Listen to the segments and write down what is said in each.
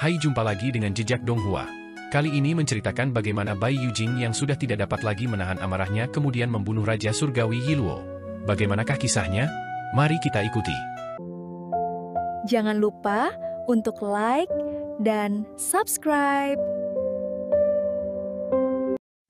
Hai, jumpa lagi dengan Jejak Donghua. Kali ini menceritakan bagaimana Bai Yujing yang sudah tidak dapat lagi menahan amarahnya kemudian membunuh Raja Surgawi Yiluo. Bagaimanakah kisahnya? Mari kita ikuti. Jangan lupa untuk like dan subscribe.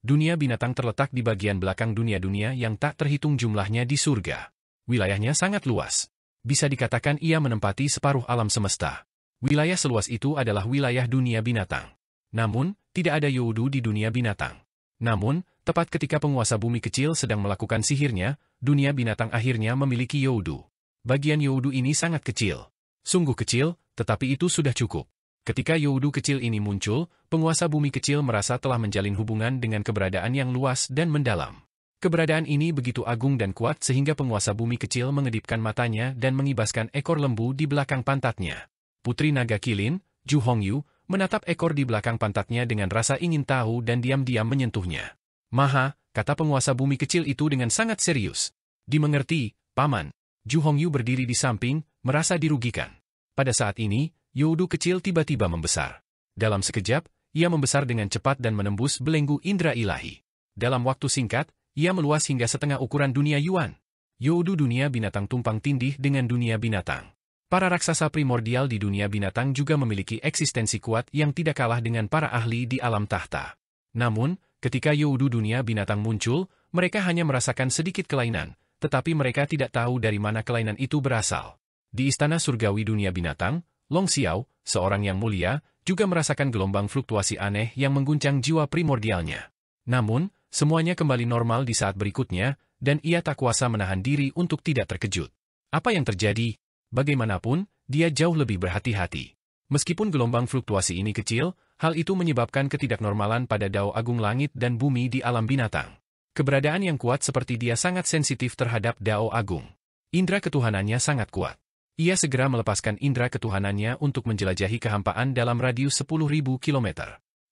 Dunia binatang terletak di bagian belakang dunia-dunia yang tak terhitung jumlahnya di surga. Wilayahnya sangat luas. Bisa dikatakan ia menempati separuh alam semesta. Wilayah seluas itu adalah wilayah dunia binatang. Namun, tidak ada Youdu di dunia binatang. Namun, tepat ketika penguasa bumi kecil sedang melakukan sihirnya, dunia binatang akhirnya memiliki Youdu. Bagian Youdu ini sangat kecil. Sungguh kecil, tetapi itu sudah cukup. Ketika Youdu kecil ini muncul, penguasa bumi kecil merasa telah menjalin hubungan dengan keberadaan yang luas dan mendalam. Keberadaan ini begitu agung dan kuat sehingga penguasa bumi kecil mengedipkan matanya dan mengibaskan ekor lembu di belakang pantatnya. Putri Naga Kilin, Ju Hongyu, menatap ekor di belakang pantatnya dengan rasa ingin tahu dan diam-diam menyentuhnya. Maha, kata penguasa bumi kecil itu dengan sangat serius. Dimengerti, Paman. Ju Hongyu berdiri di samping, merasa dirugikan. Pada saat ini, Youdu kecil tiba-tiba membesar. Dalam sekejap, ia membesar dengan cepat dan menembus belenggu indera ilahi. Dalam waktu singkat, ia meluas hingga setengah ukuran dunia Yuan. Youdu dunia binatang tumpang tindih dengan dunia binatang. Para raksasa primordial di dunia binatang juga memiliki eksistensi kuat yang tidak kalah dengan para ahli di alam tahta. Namun, ketika Youdu dunia binatang muncul, mereka hanya merasakan sedikit kelainan, tetapi mereka tidak tahu dari mana kelainan itu berasal. Di istana surgawi dunia binatang, Long Xiao, seorang yang mulia, juga merasakan gelombang fluktuasi aneh yang mengguncang jiwa primordialnya. Namun, semuanya kembali normal di saat berikutnya, dan ia tak kuasa menahan diri untuk tidak terkejut. Apa yang terjadi? Bagaimanapun, dia jauh lebih berhati-hati. Meskipun gelombang fluktuasi ini kecil, hal itu menyebabkan ketidaknormalan pada Dao Agung Langit dan Bumi di alam binatang. Keberadaan yang kuat seperti dia sangat sensitif terhadap Dao Agung. Indra ketuhanannya sangat kuat. Ia segera melepaskan indra ketuhanannya untuk menjelajahi kehampaan dalam radius 10.000 km.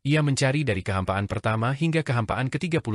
Ia mencari dari kehampaan pertama hingga kehampaan ke-35,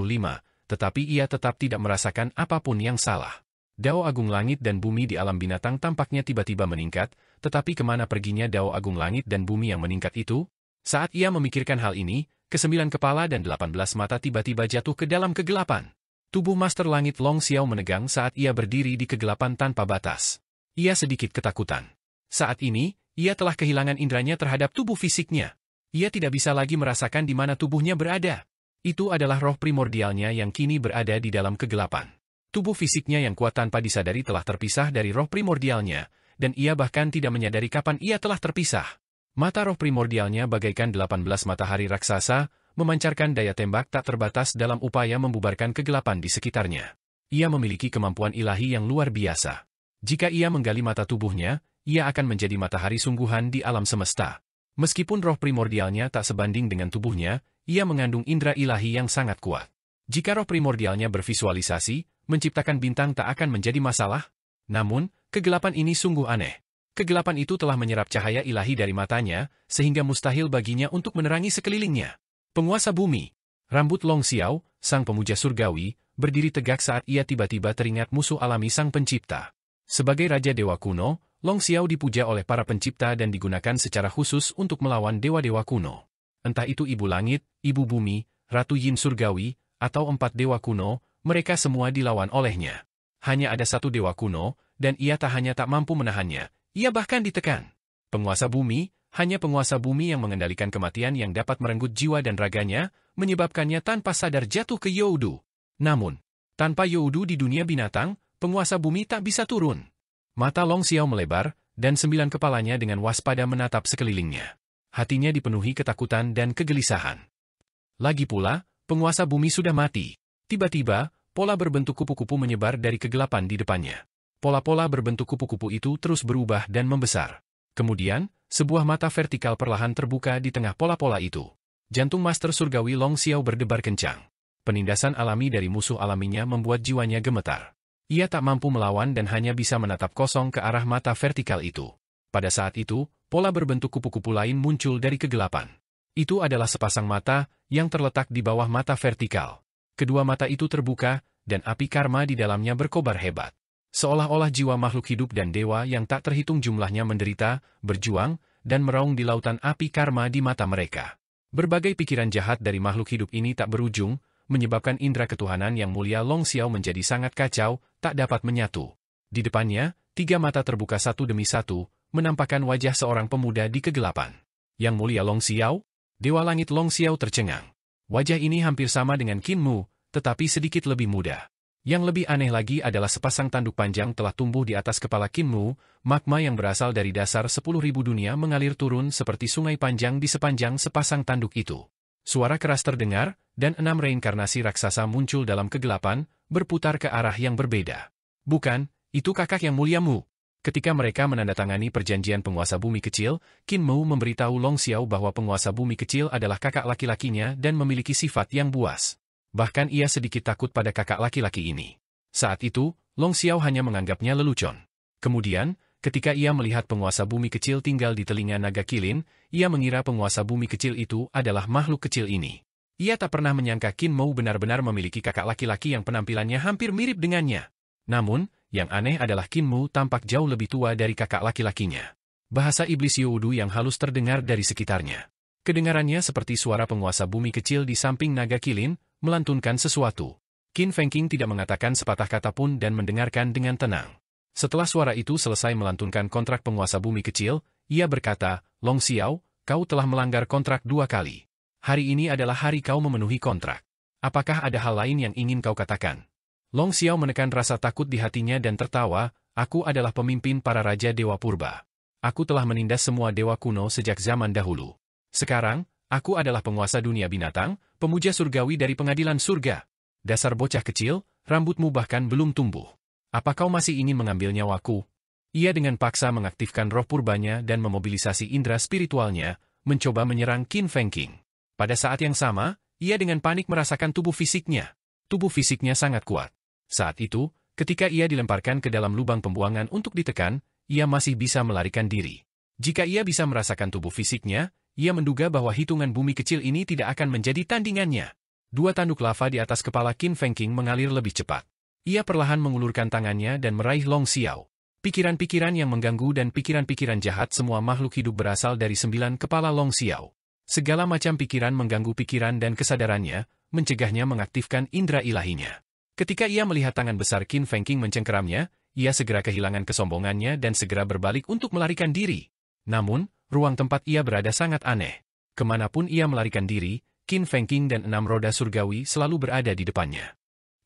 tetapi ia tetap tidak merasakan apapun yang salah. Dao Agung Langit dan Bumi di alam binatang tampaknya tiba-tiba meningkat, tetapi kemana perginya Dao Agung Langit dan Bumi yang meningkat itu? Saat ia memikirkan hal ini, ke-9 kepala dan 18 mata tiba-tiba jatuh ke dalam kegelapan. Tubuh Master Langit Long Xiao menegang saat ia berdiri di kegelapan tanpa batas. Ia sedikit ketakutan. Saat ini, ia telah kehilangan indranya terhadap tubuh fisiknya. Ia tidak bisa lagi merasakan di mana tubuhnya berada. Itu adalah roh primordialnya yang kini berada di dalam kegelapan. Tubuh fisiknya yang kuat tanpa disadari telah terpisah dari roh primordialnya, dan ia bahkan tidak menyadari kapan ia telah terpisah. Mata roh primordialnya bagaikan 18 matahari raksasa, memancarkan daya tembak tak terbatas dalam upaya membubarkan kegelapan di sekitarnya. Ia memiliki kemampuan ilahi yang luar biasa. Jika ia menggali mata tubuhnya, ia akan menjadi matahari sungguhan di alam semesta. Meskipun roh primordialnya tak sebanding dengan tubuhnya, ia mengandung indera ilahi yang sangat kuat. Jika roh primordialnya bervisualisasi, menciptakan bintang tak akan menjadi masalah. Namun, kegelapan ini sungguh aneh. Kegelapan itu telah menyerap cahaya ilahi dari matanya, sehingga mustahil baginya untuk menerangi sekelilingnya. Penguasa bumi. Rambut Long Xiao, sang pemuja surgawi, berdiri tegak saat ia tiba-tiba teringat musuh alami sang pencipta. Sebagai Raja Dewa Kuno, Long Xiao dipuja oleh para pencipta dan digunakan secara khusus untuk melawan dewa-dewa kuno. Entah itu Ibu Langit, Ibu Bumi, Ratu Yin Surgawi, atau 4 dewa kuno, mereka semua dilawan olehnya. Hanya ada satu dewa kuno, dan ia tak hanya tak mampu menahannya, ia bahkan ditekan. Penguasa bumi, hanya penguasa bumi yang mengendalikan kematian yang dapat merenggut jiwa dan raganya, menyebabkannya tanpa sadar jatuh ke Youdu. Namun, tanpa Youdu di dunia binatang, penguasa bumi tak bisa turun. Mata Long Xiao melebar, dan 9 kepalanya dengan waspada menatap sekelilingnya. Hatinya dipenuhi ketakutan dan kegelisahan. Lagi pula, penguasa bumi sudah mati. Tiba-tiba, pola berbentuk kupu-kupu menyebar dari kegelapan di depannya. Pola-pola berbentuk kupu-kupu itu terus berubah dan membesar. Kemudian, sebuah mata vertikal perlahan terbuka di tengah pola-pola itu. Jantung Master Surgawi Long Xiao berdebar kencang. Penindasan alami dari musuh alaminya membuat jiwanya gemetar. Ia tak mampu melawan dan hanya bisa menatap kosong ke arah mata vertikal itu. Pada saat itu, pola berbentuk kupu-kupu lain muncul dari kegelapan. Itu adalah sepasang mata yang terletak di bawah mata vertikal. Kedua mata itu terbuka, dan api karma di dalamnya berkobar hebat. Seolah-olah jiwa makhluk hidup dan dewa yang tak terhitung jumlahnya menderita, berjuang, dan meraung di lautan api karma di mata mereka. Berbagai pikiran jahat dari makhluk hidup ini tak berujung, menyebabkan indera ketuhanan yang mulia Long Xiao menjadi sangat kacau, tak dapat menyatu. Di depannya, 3 mata terbuka satu demi satu, menampakkan wajah seorang pemuda di kegelapan. Yang mulia Long Xiao? Dewa Langit Long Xiao tercengang. Wajah ini hampir sama dengan Qin Mu, tetapi sedikit lebih muda. Yang lebih aneh lagi adalah sepasang tanduk panjang telah tumbuh di atas kepala Qin Mu, magma yang berasal dari dasar 10.000 dunia mengalir turun seperti sungai panjang di sepanjang sepasang tanduk itu. Suara keras terdengar, dan 6 reinkarnasi raksasa muncul dalam kegelapan, berputar ke arah yang berbeda. Bukan, itu kakak yang mulia Mu. Ketika mereka menandatangani perjanjian penguasa bumi kecil, Qin Mu memberitahu Long Xiao bahwa penguasa bumi kecil adalah kakak laki-lakinya dan memiliki sifat yang buas. Bahkan ia sedikit takut pada kakak laki-laki ini. Saat itu, Long Xiao hanya menganggapnya lelucon. Kemudian, ketika ia melihat penguasa bumi kecil tinggal di telinga naga kilin, ia mengira penguasa bumi kecil itu adalah makhluk kecil ini. Ia tak pernah menyangka Qin Mu benar-benar memiliki kakak laki-laki yang penampilannya hampir mirip dengannya. Namun, yang aneh adalah Qin Mu tampak jauh lebih tua dari kakak laki-lakinya. Bahasa iblis Youdu yang halus terdengar dari sekitarnya. Kedengarannya seperti suara penguasa bumi kecil di samping naga kilin, melantunkan sesuatu. Qin Fengqing tidak mengatakan sepatah kata pun dan mendengarkan dengan tenang. Setelah suara itu selesai melantunkan kontrak penguasa bumi kecil, ia berkata, Long Xiao, kau telah melanggar kontrak 2 kali. Hari ini adalah hari kau memenuhi kontrak. Apakah ada hal lain yang ingin kau katakan? Long Xiao menekan rasa takut di hatinya dan tertawa, aku adalah pemimpin para raja dewa purba. Aku telah menindas semua dewa kuno sejak zaman dahulu. Sekarang, aku adalah penguasa dunia binatang, pemuja surgawi dari pengadilan surga. Dasar bocah kecil, rambutmu bahkan belum tumbuh. Apa kau masih ingin mengambil nyawaku? Ia dengan paksa mengaktifkan roh purbanya dan memobilisasi indera spiritualnya, mencoba menyerang Qin Fengqing. Pada saat yang sama, ia dengan panik merasakan tubuh fisiknya. Tubuh fisiknya sangat kuat. Saat itu, ketika ia dilemparkan ke dalam lubang pembuangan untuk ditekan, ia masih bisa melarikan diri. Jika ia bisa merasakan tubuh fisiknya, ia menduga bahwa hitungan bumi kecil ini tidak akan menjadi tandingannya. 2 tanduk lava di atas kepala Qin Fengqing mengalir lebih cepat. Ia perlahan mengulurkan tangannya dan meraih Long Xiao. Pikiran-pikiran yang mengganggu dan pikiran-pikiran jahat semua makhluk hidup berasal dari 9 kepala Long Xiao. Segala macam pikiran mengganggu pikiran dan kesadarannya, mencegahnya mengaktifkan indera ilahinya. Ketika ia melihat tangan besar Qin Fengqing mencengkeramnya, ia segera kehilangan kesombongannya dan segera berbalik untuk melarikan diri. Namun, ruang tempat ia berada sangat aneh. Kemanapun ia melarikan diri, Qin Fengqing dan 6 roda surgawi selalu berada di depannya.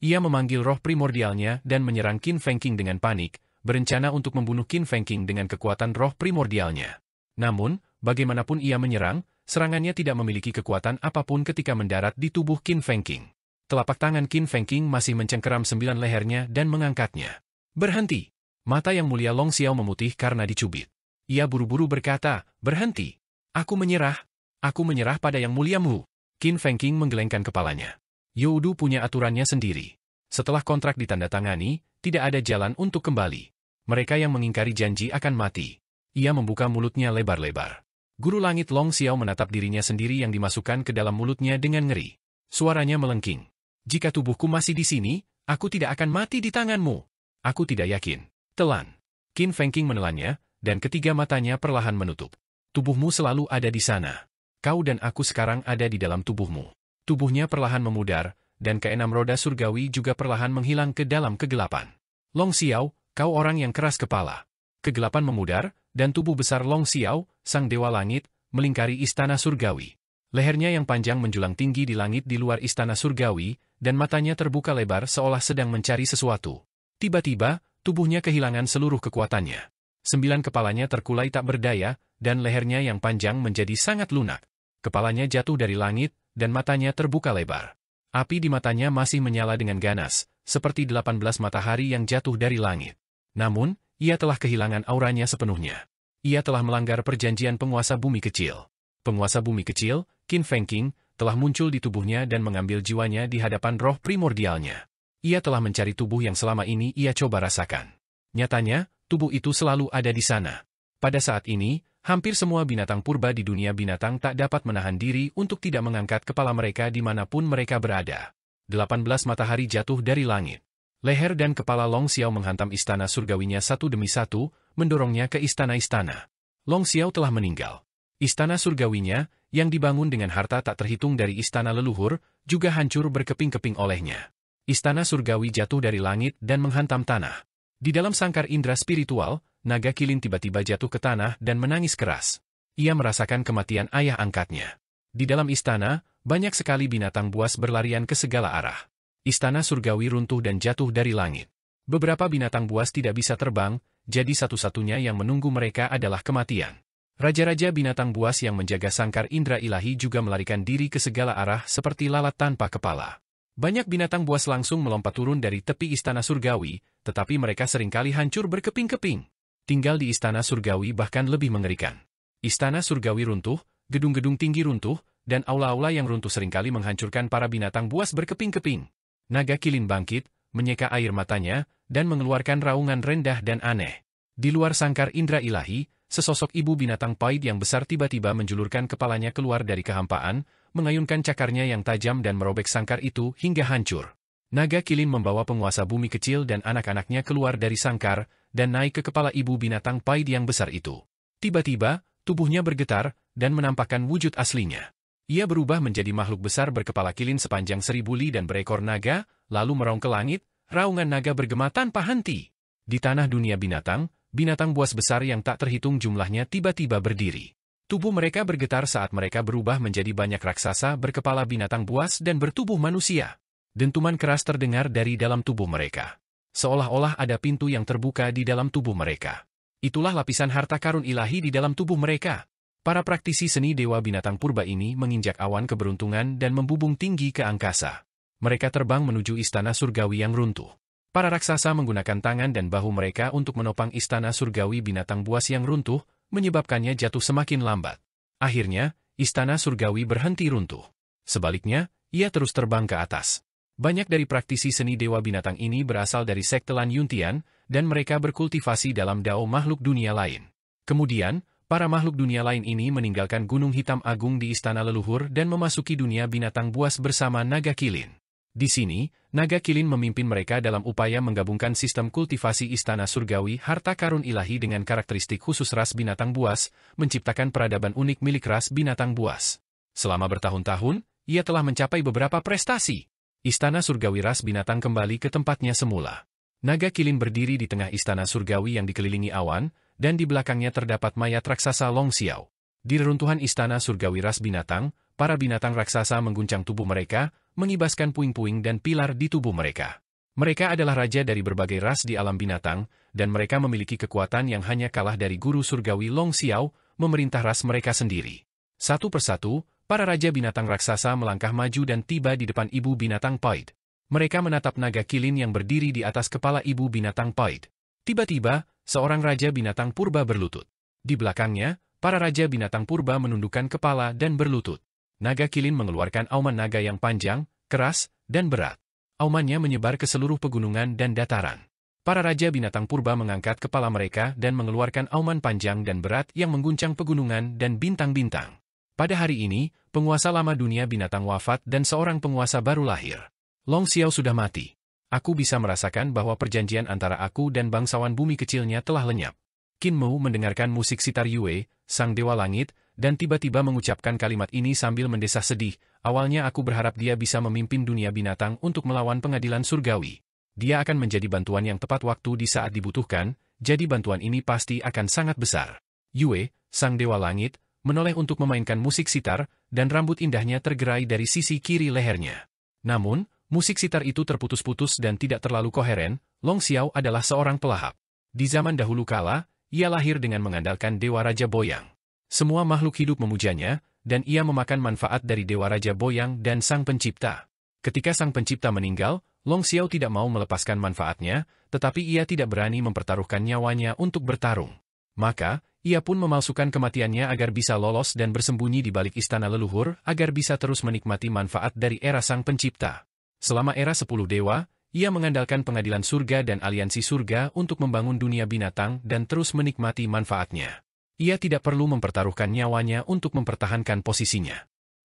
Ia memanggil roh primordialnya dan menyerang Qin Fengqing dengan panik, berencana untuk membunuh Qin Fengqing dengan kekuatan roh primordialnya. Namun, bagaimanapun ia menyerang, serangannya tidak memiliki kekuatan apapun ketika mendarat di tubuh Qin Fengqing. Telapak tangan Qin Fengqing masih mencengkeram 9 lehernya dan mengangkatnya. Berhenti! Mata yang mulia Long Xiao memutih karena dicubit. Ia buru-buru berkata, berhenti. Aku menyerah. Aku menyerah pada yang mulia Mu. Qin Fengqing menggelengkan kepalanya. Youdu punya aturannya sendiri. Setelah kontrak ditandatangani, tidak ada jalan untuk kembali. Mereka yang mengingkari janji akan mati. Ia membuka mulutnya lebar-lebar. Guru langit Long Xiao menatap dirinya sendiri yang dimasukkan ke dalam mulutnya dengan ngeri. Suaranya melengking. Jika tubuhku masih di sini, aku tidak akan mati di tanganmu. Aku tidak yakin. Telan. Qin Fengqing menelannya, dan ketiga matanya perlahan menutup. Tubuhmu selalu ada di sana. Kau dan aku sekarang ada di dalam tubuhmu. Tubuhnya perlahan memudar, dan ke-6 roda surgawi juga perlahan menghilang ke dalam kegelapan. Long Xiao, kau orang yang keras kepala. Kegelapan memudar, dan tubuh besar Long Xiao, sang dewa langit, melingkari istana surgawi. Lehernya yang panjang menjulang tinggi di langit di luar istana surgawi, dan matanya terbuka lebar seolah sedang mencari sesuatu. Tiba-tiba, tubuhnya kehilangan seluruh kekuatannya. 9 kepalanya terkulai tak berdaya, dan lehernya yang panjang menjadi sangat lunak. Kepalanya jatuh dari langit, dan matanya terbuka lebar. Api di matanya masih menyala dengan ganas, seperti 18 matahari yang jatuh dari langit. Namun, ia telah kehilangan auranya sepenuhnya. Ia telah melanggar perjanjian penguasa bumi kecil. Penguasa bumi kecil, Qin Fengqing, telah muncul di tubuhnya dan mengambil jiwanya di hadapan roh primordialnya. Ia telah mencari tubuh yang selama ini ia coba rasakan. Nyatanya, tubuh itu selalu ada di sana. Pada saat ini, hampir semua binatang purba di dunia binatang tak dapat menahan diri untuk tidak mengangkat kepala mereka dimanapun mereka berada. 18 matahari jatuh dari langit. Leher dan kepala Long Xiao menghantam istana surgawinya satu demi satu, mendorongnya ke istana-istana. Long Xiao telah meninggal. Istana surgawinya, yang dibangun dengan harta tak terhitung dari istana leluhur, juga hancur berkeping-keping olehnya. Istana surgawi jatuh dari langit dan menghantam tanah. Di dalam sangkar indera spiritual, naga kilin tiba-tiba jatuh ke tanah dan menangis keras. Ia merasakan kematian ayah angkatnya. Di dalam istana, banyak sekali binatang buas berlarian ke segala arah. Istana surgawi runtuh dan jatuh dari langit. Beberapa binatang buas tidak bisa terbang, jadi satu-satunya yang menunggu mereka adalah kematian. Raja-raja binatang buas yang menjaga sangkar indera ilahi juga melarikan diri ke segala arah seperti lalat tanpa kepala. Banyak binatang buas langsung melompat turun dari tepi istana surgawi, tetapi mereka seringkali hancur berkeping-keping. Tinggal di istana surgawi bahkan lebih mengerikan. Istana surgawi runtuh, gedung-gedung tinggi runtuh, dan aula-aula yang runtuh seringkali menghancurkan para binatang buas berkeping-keping. Naga kilin bangkit, menyeka air matanya, dan mengeluarkan raungan rendah dan aneh. Di luar sangkar indera ilahi, sesosok ibu binatang pahit yang besar tiba-tiba menjulurkan kepalanya keluar dari kehampaan, mengayunkan cakarnya yang tajam dan merobek sangkar itu hingga hancur. Naga kilin membawa penguasa bumi kecil dan anak-anaknya keluar dari sangkar, dan naik ke kepala ibu binatang pahit yang besar itu. Tiba-tiba, tubuhnya bergetar, dan menampakkan wujud aslinya. Ia berubah menjadi makhluk besar berkepala kilin sepanjang 1000 li dan berekor naga, lalu meraung ke langit, raungan naga bergema tanpa henti. Di tanah dunia binatang, binatang buas besar yang tak terhitung jumlahnya tiba-tiba berdiri. Tubuh mereka bergetar saat mereka berubah menjadi banyak raksasa berkepala binatang buas dan bertubuh manusia. Dentuman keras terdengar dari dalam tubuh mereka. Seolah-olah ada pintu yang terbuka di dalam tubuh mereka. Itulah lapisan harta karun ilahi di dalam tubuh mereka. Para praktisi seni dewa binatang purba ini menginjak awan keberuntungan dan membubung tinggi ke angkasa. Mereka terbang menuju istana surgawi yang runtuh. Para raksasa menggunakan tangan dan bahu mereka untuk menopang istana surgawi binatang buas yang runtuh, menyebabkannya jatuh semakin lambat. Akhirnya, istana surgawi berhenti runtuh. Sebaliknya, ia terus terbang ke atas. Banyak dari praktisi seni dewa binatang ini berasal dari sekte Lan Yuntian, dan mereka berkultivasi dalam dao makhluk dunia lain. Kemudian, para makhluk dunia lain ini meninggalkan Gunung Hitam Agung di istana leluhur dan memasuki dunia binatang buas bersama naga kilin. Di sini, naga kilin memimpin mereka dalam upaya menggabungkan sistem kultivasi istana surgawi harta karun ilahi dengan karakteristik khusus ras binatang buas, menciptakan peradaban unik milik ras binatang buas. Selama bertahun-tahun, ia telah mencapai beberapa prestasi. Istana surgawi ras binatang kembali ke tempatnya semula. Naga kilin berdiri di tengah istana surgawi yang dikelilingi awan, dan di belakangnya terdapat mayat raksasa Long Xiao. Di reruntuhan istana surgawi ras binatang, para binatang raksasa mengguncang tubuh mereka, mengibaskan puing-puing dan pilar di tubuh mereka. Mereka adalah raja dari berbagai ras di alam binatang, dan mereka memiliki kekuatan yang hanya kalah dari guru surgawi Long Xiao, memerintah ras mereka sendiri. Satu persatu, para raja binatang raksasa melangkah maju dan tiba di depan ibu binatang pahit. Mereka menatap naga kilin yang berdiri di atas kepala ibu binatang pahit. Tiba-tiba, seorang raja binatang purba berlutut. Di belakangnya, para raja binatang purba menundukkan kepala dan berlutut. Naga kilin mengeluarkan auman naga yang panjang, keras, dan berat. Aumannya menyebar ke seluruh pegunungan dan dataran. Para raja binatang purba mengangkat kepala mereka dan mengeluarkan auman panjang dan berat yang mengguncang pegunungan dan bintang-bintang. Pada hari ini, penguasa lama dunia binatang wafat dan seorang penguasa baru lahir. Long Xiao sudah mati. Aku bisa merasakan bahwa perjanjian antara aku dan bangsawan bumi kecilnya telah lenyap. Qin Mu mendengarkan musik sitar Yue, sang dewa langit, dan tiba-tiba mengucapkan kalimat ini sambil mendesah sedih. Awalnya aku berharap dia bisa memimpin dunia binatang untuk melawan pengadilan surgawi. Dia akan menjadi bantuan yang tepat waktu di saat dibutuhkan, jadi bantuan ini pasti akan sangat besar. Yue, sang dewa langit, menoleh untuk memainkan musik sitar, dan rambut indahnya tergerai dari sisi kiri lehernya. Namun, musik sitar itu terputus-putus dan tidak terlalu koheren. Long Xiao adalah seorang pelahap. Di zaman dahulu kala, ia lahir dengan mengandalkan Dewa Raja Boyang. Semua makhluk hidup memujanya, dan ia memakan manfaat dari Dewa Raja Boyang dan Sang Pencipta. Ketika Sang Pencipta meninggal, Long Xiao tidak mau melepaskan manfaatnya, tetapi ia tidak berani mempertaruhkan nyawanya untuk bertarung. Maka, ia pun memalsukan kematiannya agar bisa lolos dan bersembunyi di balik istana leluhur, agar bisa terus menikmati manfaat dari era Sang Pencipta. Selama era 10 dewa, ia mengandalkan pengadilan surga dan aliansi surga untuk membangun dunia binatang dan terus menikmati manfaatnya. Ia tidak perlu mempertaruhkan nyawanya untuk mempertahankan posisinya.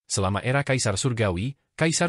Selama era Kaisar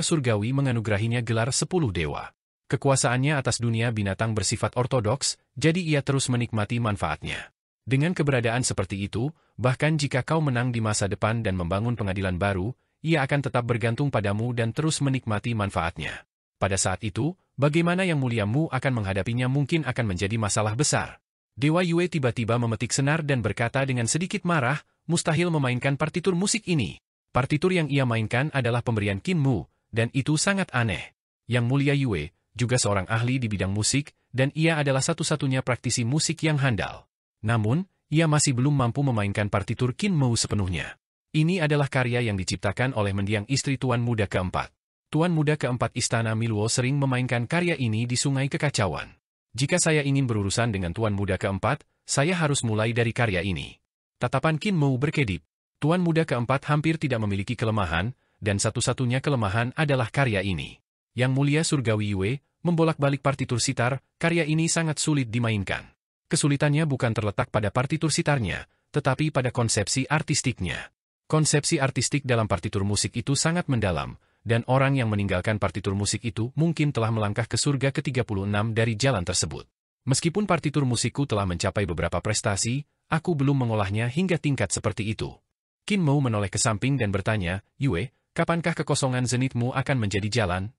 Surgawi menganugerahinya gelar 10 dewa. Kekuasaannya atas dunia binatang bersifat ortodoks, jadi ia terus menikmati manfaatnya. Dengan keberadaan seperti itu, bahkan jika kau menang di masa depan dan membangun pengadilan baru, ia akan tetap bergantung padamu dan terus menikmati manfaatnya. Pada saat itu, bagaimana Yang Mulia-mu akan menghadapinya mungkin akan menjadi masalah besar. Dewa Yue tiba-tiba memetik senar dan berkata dengan sedikit marah, mustahil memainkan partitur musik ini. Partitur yang ia mainkan adalah pemberian Qin Mu, dan itu sangat aneh. Yang Mulia Yue juga seorang ahli di bidang musik, dan ia adalah satu-satunya praktisi musik yang handal. Namun, ia masih belum mampu memainkan partitur Qin Mu sepenuhnya. Ini adalah karya yang diciptakan oleh mendiang istri Tuan Muda keempat. Tuan Muda keempat Istana Miluo sering memainkan karya ini di Sungai Kekacauan. Jika saya ingin berurusan dengan Tuan Muda keempat, saya harus mulai dari karya ini. Tatapan Qin Mu berkedip. Tuan Muda keempat hampir tidak memiliki kelemahan, dan satu-satunya kelemahan adalah karya ini. Yang Mulia Surgawi Yue membolak-balik partitur sitar, karya ini sangat sulit dimainkan. Kesulitannya bukan terletak pada partitur sitarnya, tetapi pada konsepsi artistiknya. Konsepsi artistik dalam partitur musik itu sangat mendalam, dan orang yang meninggalkan partitur musik itu mungkin telah melangkah ke surga ke-36 dari jalan tersebut. Meskipun partitur musikku telah mencapai beberapa prestasi, aku belum mengolahnya hingga tingkat seperti itu. Qin Mu menoleh ke samping dan bertanya, Yue, kapankah kekosongan zenitmu akan menjadi jalan?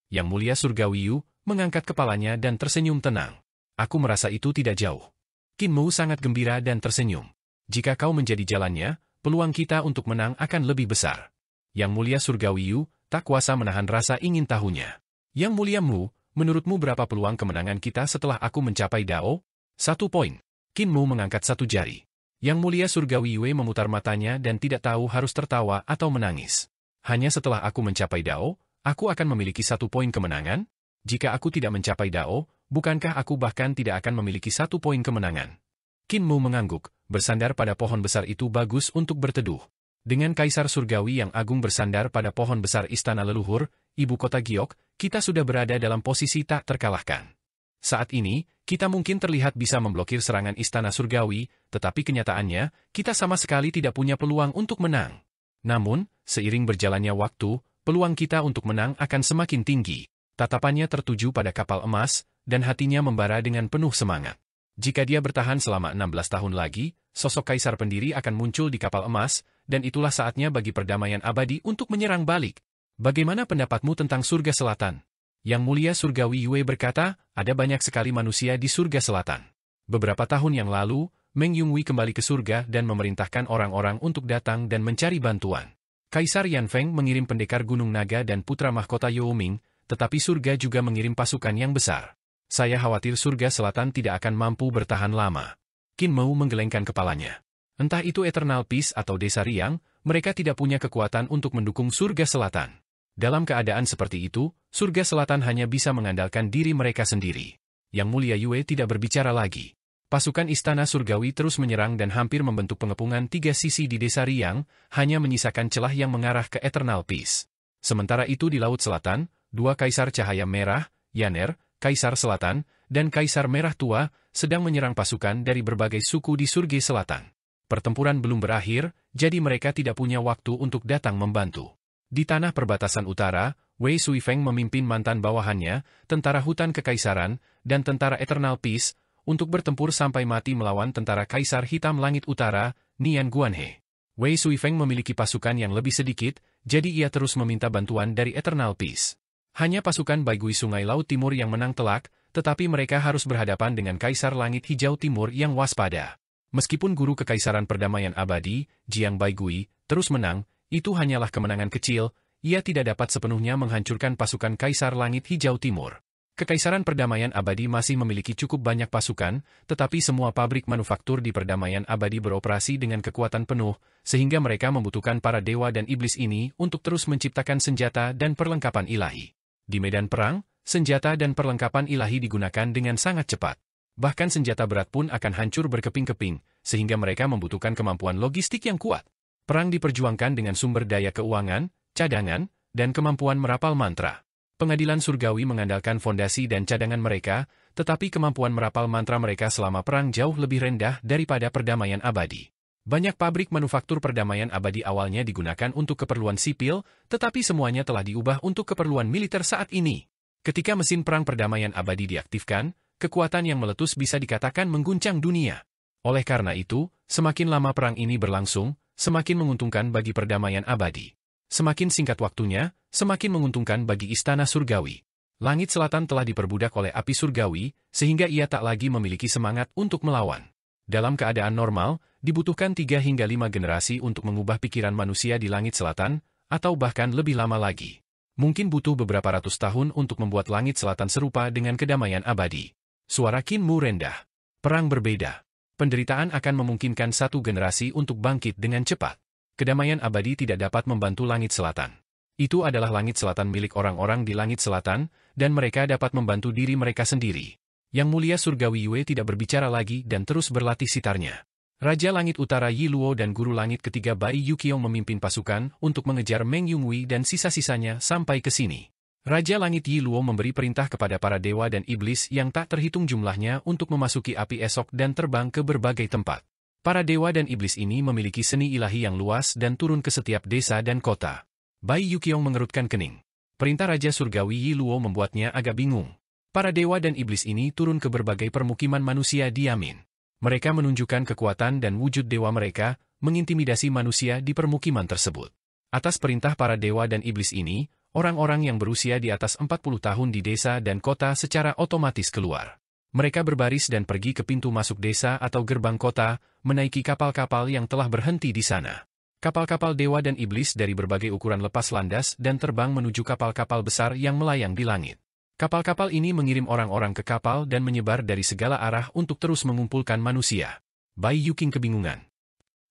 Yang Mulia Surgawi Yu mengangkat kepalanya dan tersenyum tenang. Aku merasa itu tidak jauh. Qin Mu sangat gembira dan tersenyum. Jika kau menjadi jalannya, peluang kita untuk menang akan lebih besar. Yang Mulia Surgawi Yu tak kuasa menahan rasa ingin tahunya. Yang Mulia Mu, menurutmu berapa peluang kemenangan kita setelah aku mencapai Dao? 1 poin. Qin Mu mengangkat satu jari. Yang Mulia Surgawi Yue memutar matanya dan tidak tahu harus tertawa atau menangis. Hanya setelah aku mencapai Dao, aku akan memiliki 1 poin kemenangan? Jika aku tidak mencapai Dao, bukankah aku bahkan tidak akan memiliki 1 poin kemenangan? Qin Mu mengangguk, bersandar pada pohon besar itu bagus untuk berteduh. Dengan Kaisar Surgawi yang agung bersandar pada pohon besar istana leluhur, ibu kota Giok, kita sudah berada dalam posisi tak terkalahkan. Saat ini, kita mungkin terlihat bisa memblokir serangan istana Surgawi, tetapi kenyataannya, kita sama sekali tidak punya peluang untuk menang. Namun, seiring berjalannya waktu, peluang kita untuk menang akan semakin tinggi. Tatapannya tertuju pada kapal emas, dan hatinya membara dengan penuh semangat. Jika dia bertahan selama 16 tahun lagi, sosok kaisar pendiri akan muncul di kapal emas, dan itulah saatnya bagi perdamaian abadi untuk menyerang balik. Bagaimana pendapatmu tentang surga selatan? Yang Mulia Surgawi Yue berkata, ada banyak sekali manusia di surga selatan. Beberapa tahun yang lalu, Meng Yunghui kembali ke surga dan memerintahkan orang-orang untuk datang dan mencari bantuan. Kaisar Yan Feng mengirim pendekar Gunung Naga dan putra mahkota You Ming, tetapi surga juga mengirim pasukan yang besar. Saya khawatir surga selatan tidak akan mampu bertahan lama. Qin Mu menggelengkan kepalanya. Entah itu Eternal Peace atau Desa Riang, mereka tidak punya kekuatan untuk mendukung surga selatan. Dalam keadaan seperti itu, surga selatan hanya bisa mengandalkan diri mereka sendiri. Yang Mulia Yue tidak berbicara lagi. Pasukan istana surgawi terus menyerang dan hampir membentuk pengepungan 3 sisi di Desa Riang, hanya menyisakan celah yang mengarah ke Eternal Peace. Sementara itu di Laut Selatan, 2 Kaisar Cahaya Merah, Yaner, Kaisar Selatan, dan Kaisar Merah Tua, sedang menyerang pasukan dari berbagai suku di surga selatan. Pertempuran belum berakhir, jadi mereka tidak punya waktu untuk datang membantu. Di tanah perbatasan utara, Wei Suifeng memimpin mantan bawahannya, tentara hutan kekaisaran, dan tentara Eternal Peace, untuk bertempur sampai mati melawan tentara Kaisar Hitam Langit Utara, Nian Guanhe. Wei Suifeng memiliki pasukan yang lebih sedikit, jadi ia terus meminta bantuan dari Eternal Peace. Hanya pasukan Baigui Sungai Laut Timur yang menang telak, tetapi mereka harus berhadapan dengan Kaisar Langit Hijau Timur yang waspada. Meskipun guru kekaisaran perdamaian abadi, Jiang Baigui, terus menang, itu hanyalah kemenangan kecil, ia tidak dapat sepenuhnya menghancurkan pasukan Kaisar Langit Hijau Timur. Kekaisaran perdamaian abadi masih memiliki cukup banyak pasukan, tetapi semua pabrik manufaktur di perdamaian abadi beroperasi dengan kekuatan penuh, sehingga mereka membutuhkan para dewa dan iblis ini untuk terus menciptakan senjata dan perlengkapan ilahi. Di medan perang, senjata dan perlengkapan ilahi digunakan dengan sangat cepat. Bahkan senjata berat pun akan hancur berkeping-keping, sehingga mereka membutuhkan kemampuan logistik yang kuat. Perang diperjuangkan dengan sumber daya keuangan, cadangan, dan kemampuan merapal mantra. Pengadilan surgawi mengandalkan fondasi dan cadangan mereka, tetapi kemampuan merapal mantra mereka selama perang jauh lebih rendah daripada perdamaian abadi. Banyak pabrik manufaktur perdamaian abadi awalnya digunakan untuk keperluan sipil, tetapi semuanya telah diubah untuk keperluan militer saat ini. Ketika mesin perang perdamaian abadi diaktifkan, kekuatan yang meletus bisa dikatakan mengguncang dunia. Oleh karena itu, semakin lama perang ini berlangsung, semakin menguntungkan bagi perdamaian abadi. Semakin singkat waktunya, semakin menguntungkan bagi istana surgawi. Langit selatan telah diperbudak oleh api surgawi, sehingga ia tak lagi memiliki semangat untuk melawan. Dalam keadaan normal, dibutuhkan 3 hingga 5 generasi untuk mengubah pikiran manusia di langit selatan, atau bahkan lebih lama lagi. Mungkin butuh beberapa ratus tahun untuk membuat langit selatan serupa dengan kedamaian abadi. Suara Qin Mu rendah. Perang berbeda. Penderitaan akan memungkinkan satu generasi untuk bangkit dengan cepat. Kedamaian abadi tidak dapat membantu langit selatan. Itu adalah langit selatan milik orang-orang di langit selatan, dan mereka dapat membantu diri mereka sendiri. Yang mulia surgawi Yue tidak berbicara lagi dan terus berlatih sitarnya. Raja Langit Utara Yi Luo dan Guru Langit ketiga Bai Yuqiong memimpin pasukan untuk mengejar Meng Yunhui dan sisa-sisanya sampai ke sini. Raja Langit Yi Luo memberi perintah kepada para dewa dan iblis yang tak terhitung jumlahnya untuk memasuki api esok dan terbang ke berbagai tempat. Para dewa dan iblis ini memiliki seni ilahi yang luas dan turun ke setiap desa dan kota. Bai Yuqiong mengerutkan kening. Perintah Raja Surgawi Yi Luo membuatnya agak bingung. Para dewa dan iblis ini turun ke berbagai permukiman manusia di Yamin. Mereka menunjukkan kekuatan dan wujud dewa mereka, mengintimidasi manusia di permukiman tersebut. Atas perintah para dewa dan iblis ini, orang-orang yang berusia di atas 40 tahun di desa dan kota secara otomatis keluar. Mereka berbaris dan pergi ke pintu masuk desa atau gerbang kota, menaiki kapal-kapal yang telah berhenti di sana. Kapal-kapal dewa dan iblis dari berbagai ukuran lepas landas dan terbang menuju kapal-kapal besar yang melayang di langit. Kapal-kapal ini mengirim orang-orang ke kapal dan menyebar dari segala arah untuk terus mengumpulkan manusia. Bai Yuqing kebingungan.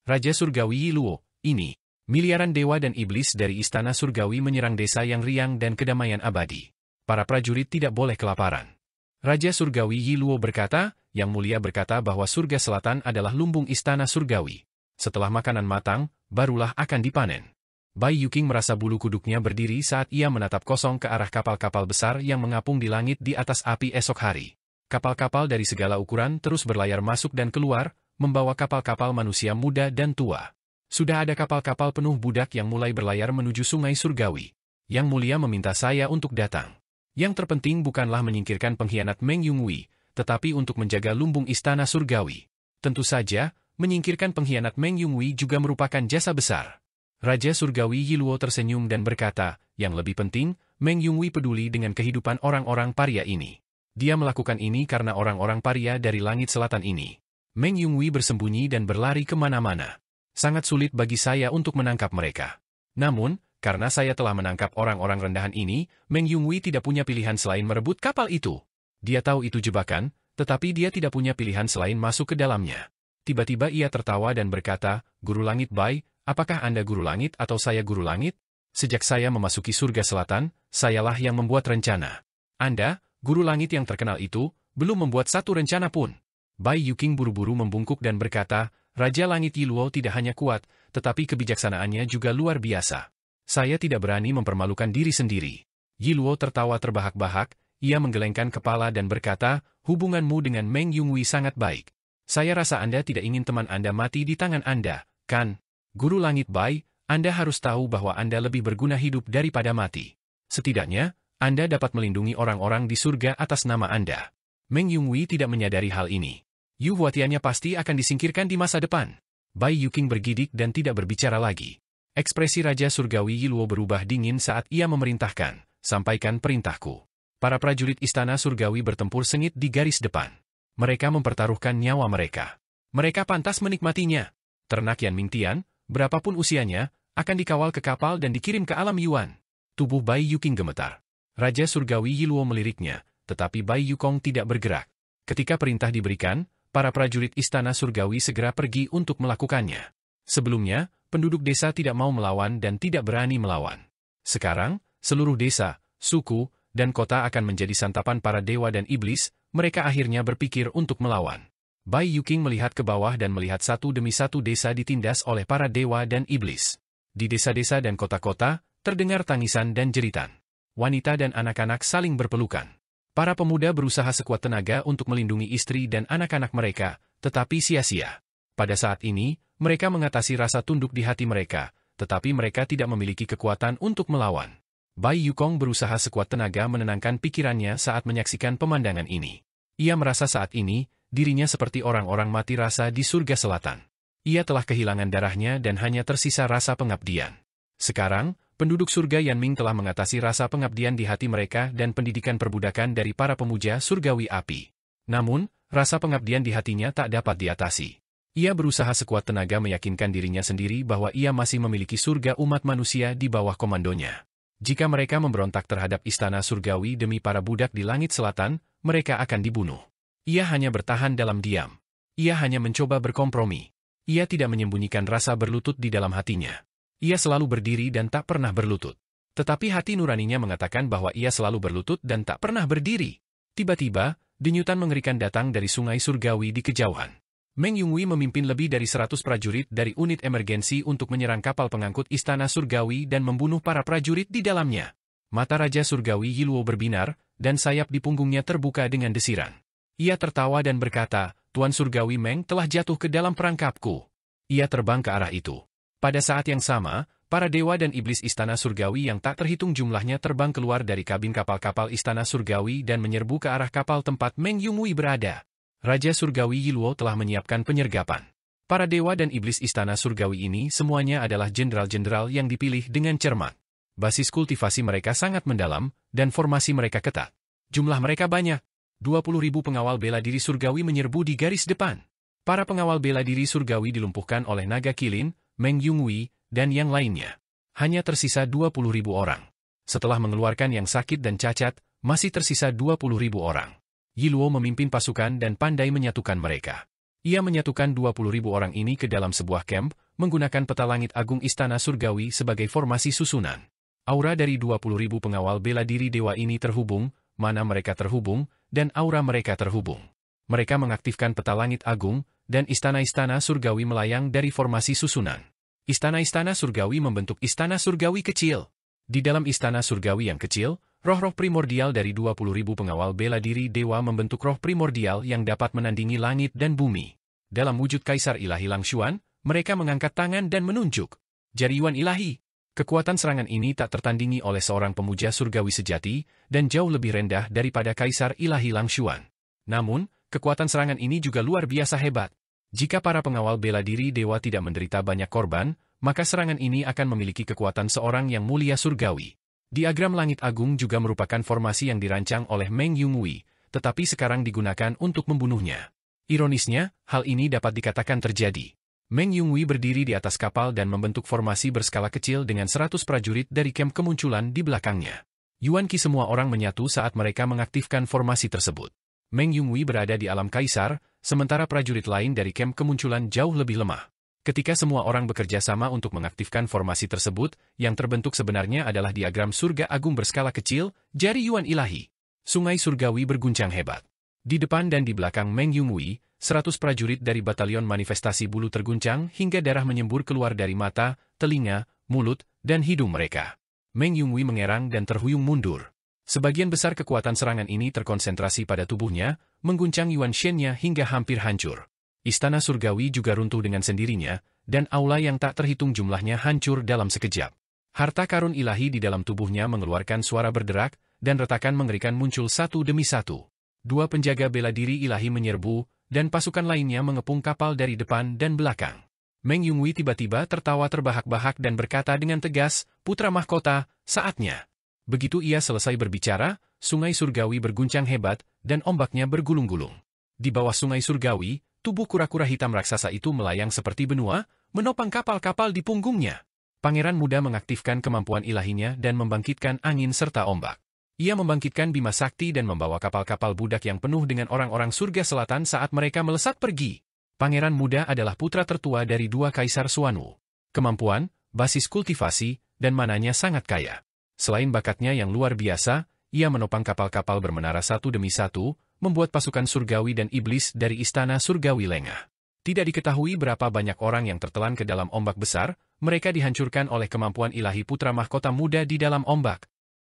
Raja Surgawi Yi Luo, ini. Miliaran dewa dan iblis dari istana surgawi menyerang desa yang riang dan kedamaian abadi. Para prajurit tidak boleh kelaparan. Raja Surgawi Yi Luo berkata, Yang Mulia berkata bahwa surga selatan adalah lumbung istana surgawi. Setelah makanan matang, barulah akan dipanen. Bai Yuqing merasa bulu kuduknya berdiri saat ia menatap kosong ke arah kapal-kapal besar yang mengapung di langit di atas api esok hari. Kapal-kapal dari segala ukuran terus berlayar masuk dan keluar, membawa kapal-kapal manusia muda dan tua. Sudah ada kapal-kapal penuh budak yang mulai berlayar menuju sungai surgawi. Yang Mulia meminta saya untuk datang. Yang terpenting bukanlah menyingkirkan pengkhianat Meng Yunhui, tetapi untuk menjaga lumbung istana surgawi. Tentu saja, menyingkirkan pengkhianat Meng Yunhui juga merupakan jasa besar. Raja Surgawi Yi Luo tersenyum dan berkata, yang lebih penting, Meng Yunhui peduli dengan kehidupan orang-orang paria ini. Dia melakukan ini karena orang-orang paria dari langit selatan ini. Meng Yunhui bersembunyi dan berlari kemana-mana. Sangat sulit bagi saya untuk menangkap mereka. Namun, karena saya telah menangkap orang-orang rendahan ini, Meng Yunhui tidak punya pilihan selain merebut kapal itu. Dia tahu itu jebakan, tetapi dia tidak punya pilihan selain masuk ke dalamnya. Tiba-tiba ia tertawa dan berkata, Guru Langit Bai, apakah Anda Guru Langit atau saya Guru Langit? Sejak saya memasuki surga selatan, sayalah yang membuat rencana. Anda, Guru Langit yang terkenal itu, belum membuat satu rencana pun. Bai Yuqing buru-buru membungkuk dan berkata, Raja Langit Yi Luo tidak hanya kuat, tetapi kebijaksanaannya juga luar biasa. Saya tidak berani mempermalukan diri sendiri. Yi Luo tertawa terbahak-bahak, ia menggelengkan kepala dan berkata, hubunganmu dengan Meng Yunhui sangat baik. Saya rasa Anda tidak ingin teman Anda mati di tangan Anda, kan? Guru Langit Bai, Anda harus tahu bahwa Anda lebih berguna hidup daripada mati. Setidaknya, Anda dapat melindungi orang-orang di surga atas nama Anda. Meng Yunhui tidak menyadari hal ini. Yu Huatiannya pasti akan disingkirkan di masa depan. Bai Yuqing bergidik dan tidak berbicara lagi. Ekspresi Raja Surgawi Yi Luo berubah dingin saat ia memerintahkan, sampaikan perintahku. Para prajurit istana surgawi bertempur sengit di garis depan. Mereka mempertaruhkan nyawa mereka. Mereka pantas menikmatinya. Ternak Yan Mingtian, berapapun usianya, akan dikawal ke kapal dan dikirim ke alam Yuan. Tubuh Bai Yuqing gemetar. Raja Surgawi Yi Luo meliriknya, tetapi Bai Yukong tidak bergerak. Ketika perintah diberikan, para prajurit istana surgawi segera pergi untuk melakukannya. Sebelumnya, penduduk desa tidak mau melawan dan tidak berani melawan. Sekarang, seluruh desa, suku, dan kota akan menjadi santapan para dewa dan iblis, mereka akhirnya berpikir untuk melawan. Bai Yuqing melihat ke bawah dan melihat satu demi satu desa ditindas oleh para dewa dan iblis. Di desa-desa dan kota-kota, terdengar tangisan dan jeritan. Wanita dan anak-anak saling berpelukan. Para pemuda berusaha sekuat tenaga untuk melindungi istri dan anak-anak mereka, tetapi sia-sia. Pada saat ini, mereka mengatasi rasa tunduk di hati mereka, tetapi mereka tidak memiliki kekuatan untuk melawan. Bai Yukong berusaha sekuat tenaga menenangkan pikirannya saat menyaksikan pemandangan ini. Ia merasa saat ini, dirinya seperti orang-orang mati rasa di surga selatan. Ia telah kehilangan darahnya dan hanya tersisa rasa pengabdian. Sekarang, penduduk surga Yanming telah mengatasi rasa pengabdian di hati mereka dan pendidikan perbudakan dari para pemuja surgawi api. Namun, rasa pengabdian di hatinya tak dapat diatasi. Ia berusaha sekuat tenaga meyakinkan dirinya sendiri bahwa ia masih memiliki surga umat manusia di bawah komandonya. Jika mereka memberontak terhadap istana surgawi demi para budak di langit selatan, mereka akan dibunuh. Ia hanya bertahan dalam diam. Ia hanya mencoba berkompromi. Ia tidak menyembunyikan rasa berlutut di dalam hatinya. Ia selalu berdiri dan tak pernah berlutut. Tetapi hati nuraninya mengatakan bahwa ia selalu berlutut dan tak pernah berdiri. Tiba-tiba, denyutan mengerikan datang dari sungai surgawi di kejauhan. Meng Yunhui memimpin lebih dari 100 prajurit dari unit emergensi untuk menyerang kapal pengangkut istana surgawi dan membunuh para prajurit di dalamnya. Mata Raja Surgawi Yiluo berbinar, dan sayap di punggungnya terbuka dengan desiran. Ia tertawa dan berkata, Tuan Surgawi Meng telah jatuh ke dalam perangkapku. Ia terbang ke arah itu. Pada saat yang sama, para dewa dan iblis istana surgawi yang tak terhitung jumlahnya terbang keluar dari kabin kapal-kapal istana surgawi dan menyerbu ke arah kapal tempat Meng Yunhui berada. Raja Surgawi Yiluo telah menyiapkan penyergapan. Para dewa dan iblis istana surgawi ini semuanya adalah jenderal-jenderal yang dipilih dengan cermat. Basis kultivasi mereka sangat mendalam, dan formasi mereka ketat. Jumlah mereka banyak. 20.000 pengawal bela diri surgawi menyerbu di garis depan. Para pengawal bela diri surgawi dilumpuhkan oleh naga kilin, Meng Yunhui, dan yang lainnya. Hanya tersisa 20.000 orang. Setelah mengeluarkan yang sakit dan cacat, masih tersisa 20.000 orang. Yiluo memimpin pasukan dan pandai menyatukan mereka. Ia menyatukan 20.000 orang ini ke dalam sebuah camp, menggunakan peta langit agung istana surgawi sebagai formasi susunan. Aura dari 20.000 pengawal bela diri dewa ini terhubung, mana mereka terhubung, dan aura mereka terhubung. Mereka mengaktifkan peta langit agung, dan istana-istana surgawi melayang dari formasi susunan. Istana-istana surgawi membentuk istana surgawi kecil. Di dalam istana surgawi yang kecil, roh-roh primordial dari 20.000 pengawal bela diri dewa membentuk roh primordial yang dapat menandingi langit dan bumi. Dalam wujud Kaisar Ilahi Langshuan, mereka mengangkat tangan dan menunjuk. Jariwan ilahi. Kekuatan serangan ini tak tertandingi oleh seorang pemuja surgawi sejati, dan jauh lebih rendah daripada Kaisar Ilahi Langshuan. Namun, kekuatan serangan ini juga luar biasa hebat. Jika para pengawal bela diri dewa tidak menderita banyak korban, maka serangan ini akan memiliki kekuatan seorang yang mulia surgawi. Diagram langit agung juga merupakan formasi yang dirancang oleh Meng Yunhui, tetapi sekarang digunakan untuk membunuhnya. Ironisnya, hal ini dapat dikatakan terjadi. Meng Yunhui berdiri di atas kapal dan membentuk formasi berskala kecil dengan 100 prajurit dari camp kemunculan di belakangnya. Yuan Qi semua orang menyatu saat mereka mengaktifkan formasi tersebut. Meng Yunhui berada di alam kaisar, sementara prajurit lain dari camp kemunculan jauh lebih lemah. Ketika semua orang bekerja sama untuk mengaktifkan formasi tersebut, yang terbentuk sebenarnya adalah diagram surga agung berskala kecil, jari Yuan ilahi. Sungai surgawi berguncang hebat. Di depan dan di belakang Meng Yunhui, 100 prajurit dari batalion manifestasi bulu terguncang hingga darah menyembur keluar dari mata, telinga, mulut, dan hidung mereka. Meng Yunhui mengerang dan terhuyung mundur. Sebagian besar kekuatan serangan ini terkonsentrasi pada tubuhnya, mengguncang Yuan Shen-nya hingga hampir hancur. Istana surgawi juga runtuh dengan sendirinya, dan aula yang tak terhitung jumlahnya hancur dalam sekejap. Harta karun ilahi di dalam tubuhnya mengeluarkan suara berderak, dan retakan mengerikan muncul satu demi satu. 2 penjaga bela diri ilahi menyerbu, dan pasukan lainnya mengepung kapal dari depan dan belakang. Meng Yunhui tiba-tiba tertawa terbahak-bahak dan berkata dengan tegas, "Putra mahkota, saatnya." Begitu ia selesai berbicara, sungai surgawi berguncang hebat, dan ombaknya bergulung-gulung. Di bawah sungai surgawi, tubuh kura-kura hitam raksasa itu melayang seperti benua, menopang kapal-kapal di punggungnya. Pangeran muda mengaktifkan kemampuan ilahinya dan membangkitkan angin serta ombak. Ia membangkitkan Bima Sakti dan membawa kapal-kapal budak yang penuh dengan orang-orang surga selatan saat mereka melesat pergi. Pangeran muda adalah putra tertua dari 2 kaisar Xuanwu. Kemampuan, basis kultivasi, dan mananya sangat kaya. Selain bakatnya yang luar biasa, ia menopang kapal-kapal bermenara satu demi satu, membuat pasukan surgawi dan iblis dari istana surgawi lengah. Tidak diketahui berapa banyak orang yang tertelan ke dalam ombak besar, mereka dihancurkan oleh kemampuan ilahi putra mahkota muda di dalam ombak.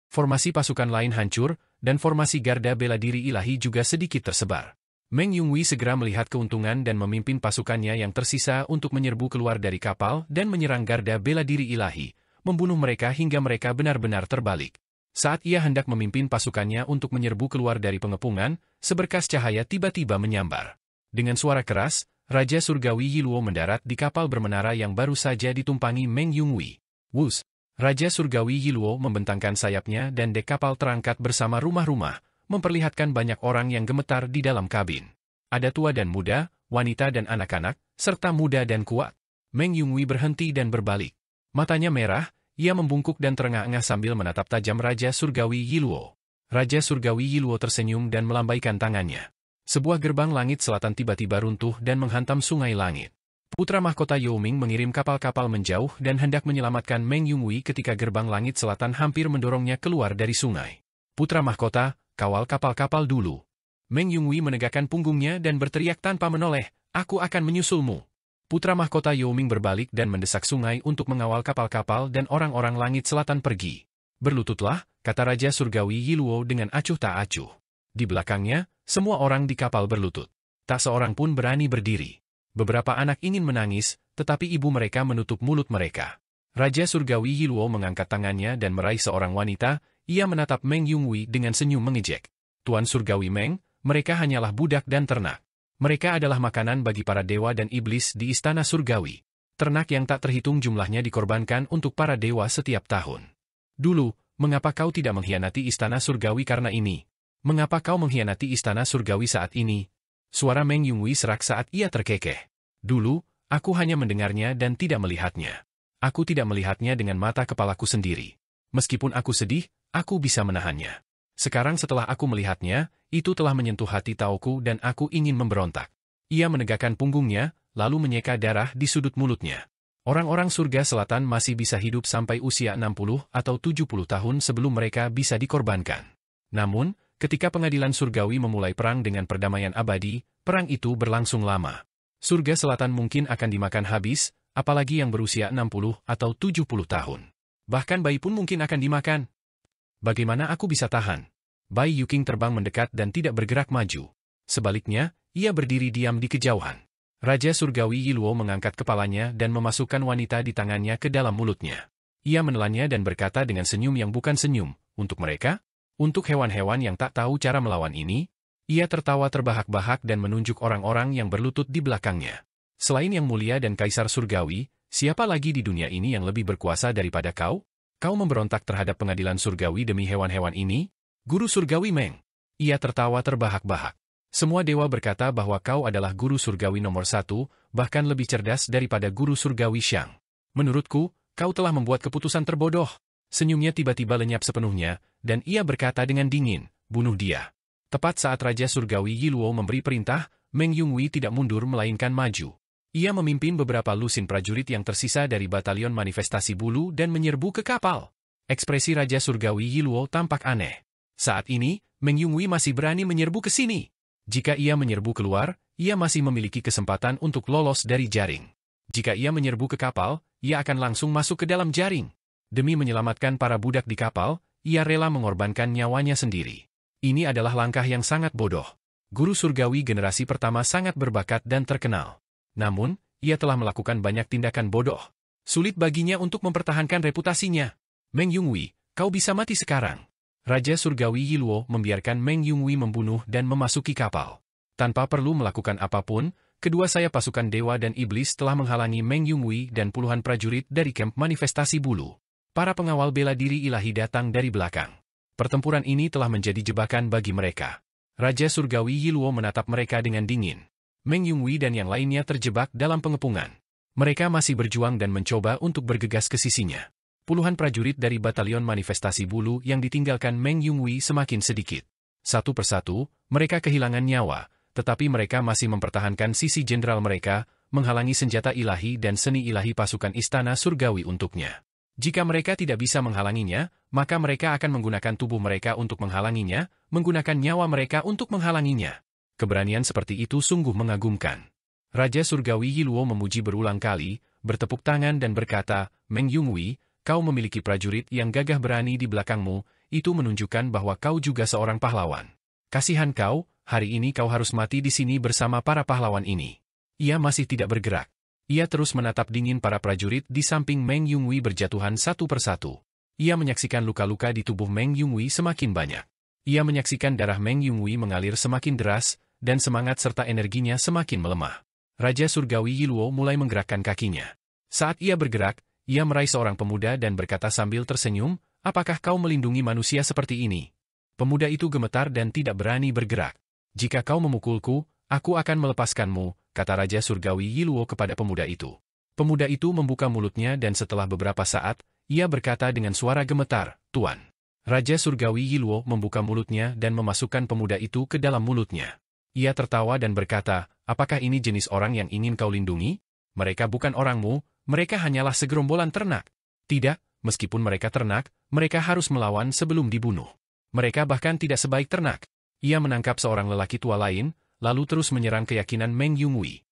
Formasi pasukan lain hancur, dan formasi garda bela diri ilahi juga sedikit tersebar. Meng Yunhui segera melihat keuntungan dan memimpin pasukannya yang tersisa untuk menyerbu keluar dari kapal dan menyerang garda bela diri ilahi, membunuh mereka hingga mereka benar-benar terbalik. Saat ia hendak memimpin pasukannya untuk menyerbu keluar dari pengepungan, seberkas cahaya tiba-tiba menyambar. Dengan suara keras, Raja Surgawi Yiluo mendarat di kapal bermenara yang baru saja ditumpangi Meng Yunhui. Wus! Raja Surgawi Yiluo membentangkan sayapnya dan dek kapal terangkat bersama rumah-rumah, memperlihatkan banyak orang yang gemetar di dalam kabin. Ada tua dan muda, wanita dan anak-anak, serta muda dan kuat. Meng Yunhui berhenti dan berbalik. Matanya merah, ia membungkuk dan terengah-engah sambil menatap tajam Raja Surgawi Yiluo. Raja Surgawi Yiluo tersenyum dan melambaikan tangannya. Sebuah gerbang langit selatan tiba-tiba runtuh dan menghantam sungai langit. Putra mahkota Youming mengirim kapal-kapal menjauh dan hendak menyelamatkan Meng Yunhui ketika gerbang langit selatan hampir mendorongnya keluar dari sungai. Putra mahkota, kawal kapal-kapal dulu. Meng Yunhui menegakkan punggungnya dan berteriak tanpa menoleh, "Aku akan menyusulmu." Putra mahkota Youming berbalik dan mendesak sungai untuk mengawal kapal-kapal dan orang-orang langit selatan pergi. "Berlututlah," kata Raja Surgawi Yiluo dengan acuh tak acuh. Di belakangnya, semua orang di kapal berlutut. Tak seorang pun berani berdiri. Beberapa anak ingin menangis, tetapi ibu mereka menutup mulut mereka. Raja Surgawi Yiluo mengangkat tangannya dan meraih seorang wanita, ia menatap Meng Yunhui dengan senyum mengejek. "Tuan Surgawi Meng, mereka hanyalah budak dan ternak. Mereka adalah makanan bagi para dewa dan iblis di Istana Surgawi. Ternak yang tak terhitung jumlahnya dikorbankan untuk para dewa setiap tahun. Dulu, mengapa kau tidak mengkhianati Istana Surgawi karena ini? Mengapa kau mengkhianati Istana Surgawi saat ini?" Suara Meng Yunhui serak saat ia terkekeh. "Dulu, aku hanya mendengarnya dan tidak melihatnya. Aku tidak melihatnya dengan mata kepalaku sendiri. Meskipun aku sedih, aku bisa menahannya. Sekarang setelah aku melihatnya, itu telah menyentuh hati tauku dan aku ingin memberontak." Ia menegakkan punggungnya, lalu menyeka darah di sudut mulutnya. Orang-orang surga selatan masih bisa hidup sampai usia 60 atau 70 tahun sebelum mereka bisa dikorbankan. Namun, ketika pengadilan surgawi memulai perang dengan perdamaian abadi, perang itu berlangsung lama. Surga selatan mungkin akan dimakan habis, apalagi yang berusia 60 atau 70 tahun. Bahkan bayi pun mungkin akan dimakan. Bagaimana aku bisa tahan? Bayi Yuking terbang mendekat dan tidak bergerak maju. Sebaliknya, ia berdiri diam di kejauhan. Raja Surgawi Yiluo mengangkat kepalanya dan memasukkan wanita di tangannya ke dalam mulutnya. Ia menelannya dan berkata dengan senyum yang bukan senyum, "Untuk mereka? Untuk hewan-hewan yang tak tahu cara melawan ini?" Ia tertawa terbahak-bahak dan menunjuk orang-orang yang berlutut di belakangnya. "Selain Yang Mulia dan Kaisar Surgawi, siapa lagi di dunia ini yang lebih berkuasa daripada kau? Kau memberontak terhadap pengadilan surgawi demi hewan-hewan ini? Guru Surgawi Meng." Ia tertawa terbahak-bahak. "Semua dewa berkata bahwa kau adalah guru surgawi nomor 1, bahkan lebih cerdas daripada guru surgawi Xiang. Menurutku, kau telah membuat keputusan terbodoh." Senyumnya tiba-tiba lenyap sepenuhnya, dan ia berkata dengan dingin, "Bunuh dia." Tepat saat Raja Surgawi Yiluo memberi perintah, Meng Yunhui tidak mundur melainkan maju. Ia memimpin beberapa lusin prajurit yang tersisa dari batalion manifestasi bulu dan menyerbu ke kapal. Ekspresi Raja Surgawi Yiluo tampak aneh. Saat ini, Meng Yunhui masih berani menyerbu ke sini. Jika ia menyerbu keluar, ia masih memiliki kesempatan untuk lolos dari jaring. Jika ia menyerbu ke kapal, ia akan langsung masuk ke dalam jaring. Demi menyelamatkan para budak di kapal, ia rela mengorbankan nyawanya sendiri. Ini adalah langkah yang sangat bodoh. Guru surgawi generasi pertama sangat berbakat dan terkenal. Namun, ia telah melakukan banyak tindakan bodoh. Sulit baginya untuk mempertahankan reputasinya. "Meng Yunhui, kau bisa mati sekarang." Raja Surgawi Yiluo membiarkan Meng Yunhui membunuh dan memasuki kapal. Tanpa perlu melakukan apapun, kedua sayap pasukan dewa dan iblis telah menghalangi Meng Yunhui dan puluhan prajurit dari kamp manifestasi bulu. Para pengawal bela diri ilahi datang dari belakang. Pertempuran ini telah menjadi jebakan bagi mereka. Raja Surgawi Yiluo menatap mereka dengan dingin. Meng Yunhui dan yang lainnya terjebak dalam pengepungan. Mereka masih berjuang dan mencoba untuk bergegas ke sisinya. Puluhan prajurit dari batalion manifestasi bulu yang ditinggalkan Meng Yunhui semakin sedikit. Satu persatu, mereka kehilangan nyawa, tetapi mereka masih mempertahankan sisi jenderal mereka, menghalangi senjata ilahi dan seni ilahi pasukan Istana Surgawi untuknya. Jika mereka tidak bisa menghalanginya, maka mereka akan menggunakan tubuh mereka untuk menghalanginya, menggunakan nyawa mereka untuk menghalanginya. Keberanian seperti itu sungguh mengagumkan. Raja Surgawi Yiluo memuji berulang kali, bertepuk tangan dan berkata, "Meng Yunhui, kau memiliki prajurit yang gagah berani di belakangmu, itu menunjukkan bahwa kau juga seorang pahlawan. Kasihan kau, hari ini kau harus mati di sini bersama para pahlawan ini." Ia masih tidak bergerak. Ia terus menatap dingin para prajurit di samping Meng Yunhui berjatuhan satu persatu. ia menyaksikan luka-luka di tubuh Meng Yunwei semakin banyak. Ia menyaksikan darah Meng Yunwei mengalir semakin deras, dan semangat serta energinya semakin melemah. Raja Surgawi Yiluo mulai menggerakkan kakinya. Saat ia bergerak, ia meraih seorang pemuda dan berkata sambil tersenyum, "Apakah kau melindungi manusia seperti ini?" Pemuda itu gemetar dan tidak berani bergerak. "Jika kau memukulku, aku akan melepaskanmu," kata Raja Surgawi Yiluo kepada pemuda itu. Pemuda itu membuka mulutnya dan setelah beberapa saat, ia berkata dengan suara gemetar, "Tuan." Raja Surgawi Yiluo membuka mulutnya dan memasukkan pemuda itu ke dalam mulutnya. Ia tertawa dan berkata, "Apakah ini jenis orang yang ingin kau lindungi? Mereka bukan orangmu, mereka hanyalah segerombolan ternak." "Tidak, meskipun mereka ternak, mereka harus melawan sebelum dibunuh. Mereka bahkan tidak sebaik ternak." Ia menangkap seorang lelaki tua lain, lalu terus menyerang keyakinan Meng Yunwei.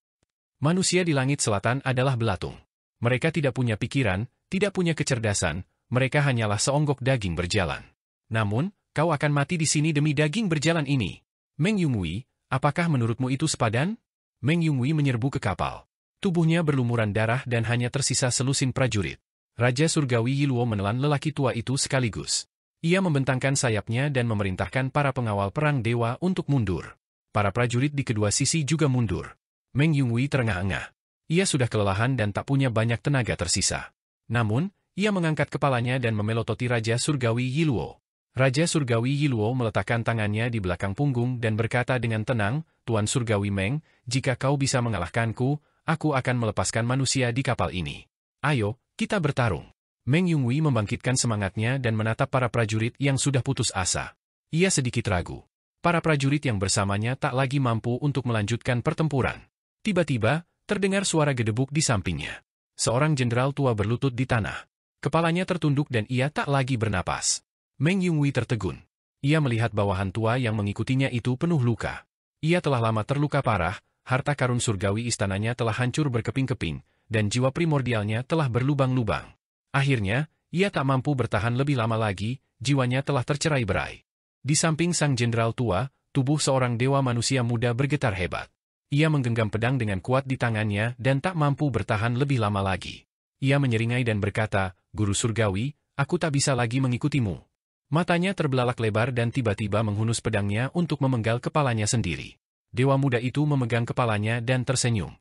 Manusia di langit selatan adalah belatung. Mereka tidak punya pikiran, tidak punya kecerdasan, mereka hanyalah seonggok daging berjalan. Namun, kau akan mati di sini demi daging berjalan ini. Meng Yunwei, apakah menurutmu itu sepadan? Meng Yunwei menyerbu ke kapal. Tubuhnya berlumuran darah dan hanya tersisa selusin prajurit. Raja Surgawi Yiluo menelan lelaki tua itu sekaligus. Ia membentangkan sayapnya dan memerintahkan para pengawal perang dewa untuk mundur. Para prajurit di kedua sisi juga mundur. Meng Yunwei terengah-engah. Ia sudah kelelahan dan tak punya banyak tenaga tersisa. Namun, ia mengangkat kepalanya dan memelototi Raja Surgawi Yiluo. Raja Surgawi Yiluo meletakkan tangannya di belakang punggung dan berkata dengan tenang, "Tuan Surgawi Meng, jika kau bisa mengalahkanku, aku akan melepaskan manusia di kapal ini. Ayo, kita bertarung." Meng Yunwei membangkitkan semangatnya dan menatap para prajurit yang sudah putus asa. Ia sedikit ragu. Para prajurit yang bersamanya tak lagi mampu untuk melanjutkan pertempuran. Tiba-tiba, terdengar suara gedebuk di sampingnya. Seorang jenderal tua berlutut di tanah. Kepalanya tertunduk dan ia tak lagi bernapas. Meng Yunwei tertegun. Ia melihat bawahan tua yang mengikutinya itu penuh luka. Ia telah lama terluka parah, harta karun surgawi istananya telah hancur berkeping-keping, dan jiwa primordialnya telah berlubang-lubang. Akhirnya, ia tak mampu bertahan lebih lama lagi, jiwanya telah tercerai-berai. Di samping sang jenderal tua, tubuh seorang dewa manusia muda bergetar hebat. Ia menggenggam pedang dengan kuat di tangannya dan tak mampu bertahan lebih lama lagi. Ia menyeringai dan berkata, "Guru Surgawi, aku tak bisa lagi mengikutimu." Matanya terbelalak lebar dan tiba-tiba menghunus pedangnya untuk memenggal kepalanya sendiri. Dewa muda itu memegang kepalanya dan tersenyum.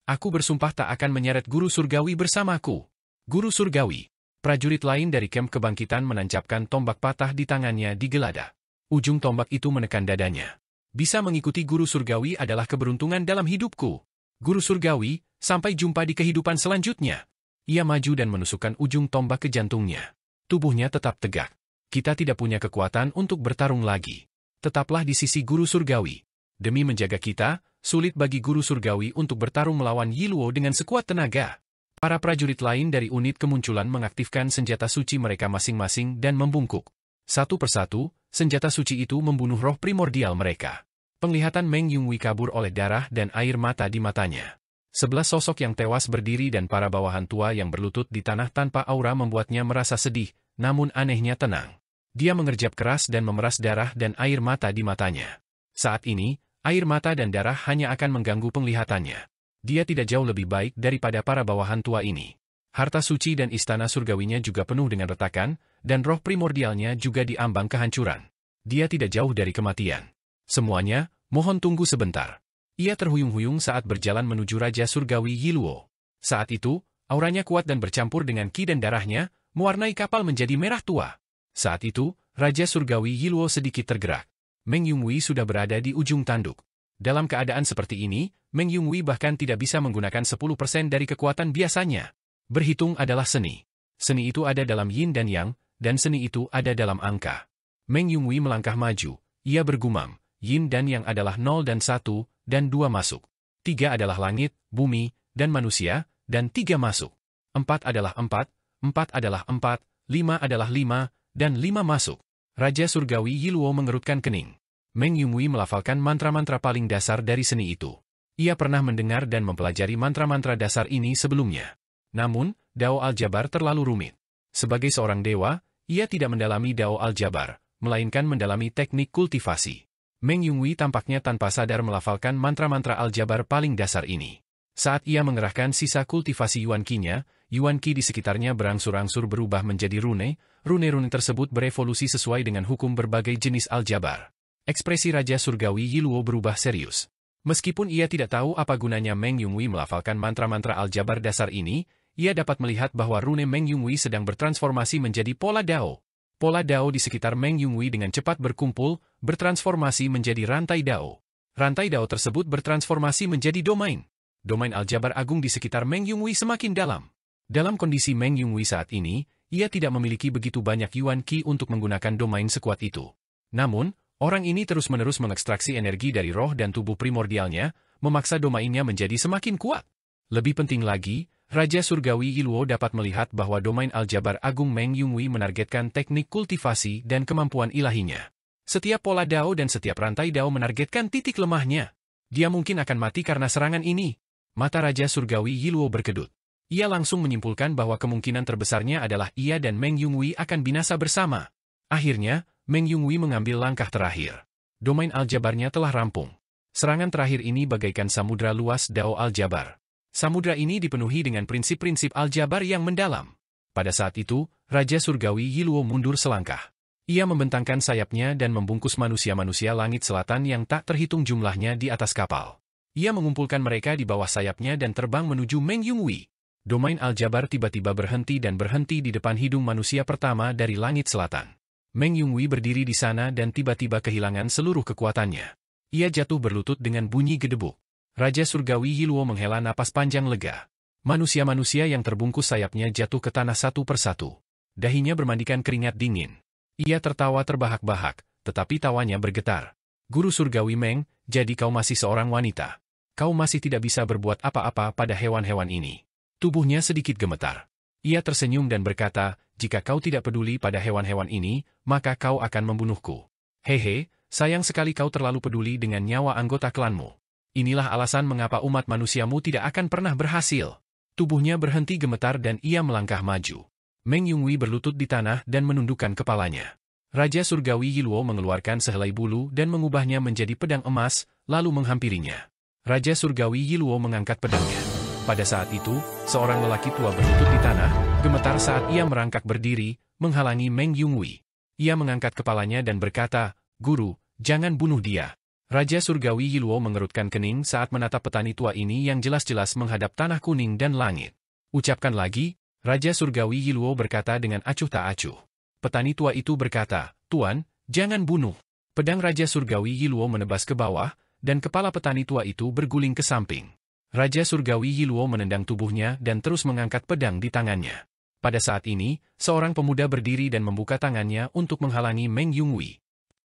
"Aku bersumpah tak akan menyeret Guru Surgawi bersamaku." "Guru Surgawi." Prajurit lain dari kamp kebangkitan menancapkan tombak patah di tangannya di gelada. Ujung tombak itu menekan dadanya. "Bisa mengikuti Guru Surgawi adalah keberuntungan dalam hidupku. Guru Surgawi, sampai jumpa di kehidupan selanjutnya." Ia maju dan menusukkan ujung tombak ke jantungnya. Tubuhnya tetap tegak. "Kita tidak punya kekuatan untuk bertarung lagi. Tetaplah di sisi Guru Surgawi. Demi menjaga kita, sulit bagi Guru Surgawi untuk bertarung melawan Yiluo dengan sekuat tenaga." Para prajurit lain dari unit kemunculan mengaktifkan senjata suci mereka masing-masing dan membungkuk. Satu persatu, senjata suci itu membunuh roh primordial mereka. Penglihatan Meng Yunwei kabur oleh darah dan air mata di matanya. 11 sosok yang tewas berdiri dan para bawahan tua yang berlutut di tanah tanpa aura membuatnya merasa sedih, namun anehnya tenang. Dia mengerjap keras dan memeras darah dan air mata di matanya. Saat ini, air mata dan darah hanya akan mengganggu penglihatannya. Dia tidak jauh lebih baik daripada para bawahan tua ini. Harta suci dan istana surgawinya juga penuh dengan retakan, dan roh primordialnya juga diambang kehancuran. Dia tidak jauh dari kematian. "Semuanya, mohon tunggu sebentar." Ia terhuyung-huyung saat berjalan menuju Raja Surgawi Yiluo. Saat itu, auranya kuat dan bercampur dengan ki dan darahnya, mewarnai kapal menjadi merah tua. Saat itu, Raja Surgawi Yiluo sedikit tergerak. Meng Yunwei sudah berada di ujung tanduk. Dalam keadaan seperti ini, Meng Yunwei bahkan tidak bisa menggunakan 10% dari kekuatan biasanya. Berhitung adalah seni. Seni itu ada dalam yin dan yang, dan seni itu ada dalam angka. Meng Yunwei melangkah maju. Ia bergumam, yin dan yang adalah 0 dan 1, dan 2 masuk. 3 adalah langit, bumi, dan manusia, dan 3 masuk. 4 adalah 4, 4 adalah 4, 5 adalah 5, dan 5 masuk. Raja Surgawi Yiluo mengerutkan kening. Meng Yunwei melafalkan mantra-mantra paling dasar dari seni itu. Ia pernah mendengar dan mempelajari mantra-mantra dasar ini sebelumnya. Namun, Dao Aljabar terlalu rumit. Sebagai seorang dewa, ia tidak mendalami Dao Aljabar, melainkan mendalami teknik kultivasi. Meng Yunwei tampaknya tanpa sadar melafalkan mantra-mantra Aljabar paling dasar ini. Saat ia mengerahkan sisa kultivasi Yuan Qi-nya, Yuan Qi di sekitarnya berangsur-angsur berubah menjadi rune. Rune-rune tersebut berevolusi sesuai dengan hukum berbagai jenis aljabar. Ekspresi Raja Surgawi Yiluo berubah serius. Meskipun ia tidak tahu apa gunanya Meng Yunhui melafalkan mantra-mantra aljabar dasar ini, ia dapat melihat bahwa rune Meng Yunhui sedang bertransformasi menjadi pola Dao. Pola Dao di sekitar Meng Yunhui dengan cepat berkumpul, bertransformasi menjadi rantai Dao. Rantai Dao tersebut bertransformasi menjadi domain. Domain aljabar agung di sekitar Meng Yunhui semakin dalam. Dalam kondisi Meng Yunhui saat ini, ia tidak memiliki begitu banyak Yuan Qi untuk menggunakan domain sekuat itu. Namun, orang ini terus-menerus mengekstraksi energi dari roh dan tubuh primordialnya, memaksa domainnya menjadi semakin kuat. Lebih penting lagi, Raja Surgawi Yiluo dapat melihat bahwa domain aljabar agung Meng Yunhui menargetkan teknik kultivasi dan kemampuan ilahinya. Setiap pola Dao dan setiap rantai Dao menargetkan titik lemahnya. Dia mungkin akan mati karena serangan ini. Mata Raja Surgawi Yiluo berkedut. Ia langsung menyimpulkan bahwa kemungkinan terbesarnya adalah ia dan Meng Yunhui akan binasa bersama. Akhirnya, Meng Yunhui mengambil langkah terakhir. Domain aljabarnya telah rampung. Serangan terakhir ini bagaikan samudra luas Dao aljabar. Samudra ini dipenuhi dengan prinsip-prinsip aljabar yang mendalam. Pada saat itu, Raja Surgawi Yiluo mundur selangkah. Ia membentangkan sayapnya dan membungkus manusia-manusia langit selatan yang tak terhitung jumlahnya di atas kapal. Ia mengumpulkan mereka di bawah sayapnya dan terbang menuju Meng Yunhui. Domain aljabar tiba-tiba berhenti di depan hidung manusia pertama dari langit selatan. Meng Yunhui berdiri di sana dan tiba-tiba kehilangan seluruh kekuatannya. Ia jatuh berlutut dengan bunyi gedebuk. Raja Surgawi Yiluo menghela napas panjang lega. Manusia-manusia yang terbungkus sayapnya jatuh ke tanah satu persatu. Dahinya bermandikan keringat dingin. Ia tertawa terbahak-bahak, tetapi tawanya bergetar. Guru Surgawi Meng, jadi kau masih seorang wanita. Kau masih tidak bisa berbuat apa-apa pada hewan-hewan ini. Tubuhnya sedikit gemetar. Ia tersenyum dan berkata, jika kau tidak peduli pada hewan-hewan ini, maka kau akan membunuhku. Hehe, sayang sekali kau terlalu peduli dengan nyawa anggota klanmu. Inilah alasan mengapa umat manusiamu tidak akan pernah berhasil. Tubuhnya berhenti gemetar dan ia melangkah maju. Meng Yunhui berlutut di tanah dan menundukkan kepalanya. Raja Surgawi Yiluo mengeluarkan sehelai bulu dan mengubahnya menjadi pedang emas, lalu menghampirinya. Raja Surgawi Yiluo mengangkat pedangnya. Pada saat itu, seorang lelaki tua berlutut di tanah, gemetar saat ia merangkak berdiri, menghalangi Meng Yunhui. Ia mengangkat kepalanya dan berkata, Guru, jangan bunuh dia. Raja Surgawi Yiluo mengerutkan kening saat menatap petani tua ini yang jelas-jelas menghadap tanah kuning dan langit. Ucapkan lagi, Raja Surgawi Yiluo berkata dengan acuh tak acuh. Petani tua itu berkata, Tuan, jangan bunuh. Pedang Raja Surgawi Yiluo menebas ke bawah, dan kepala petani tua itu berguling ke samping. Raja Surgawi Yiluo menendang tubuhnya dan terus mengangkat pedang di tangannya. Pada saat ini, seorang pemuda berdiri dan membuka tangannya untuk menghalangi Meng Yunhui.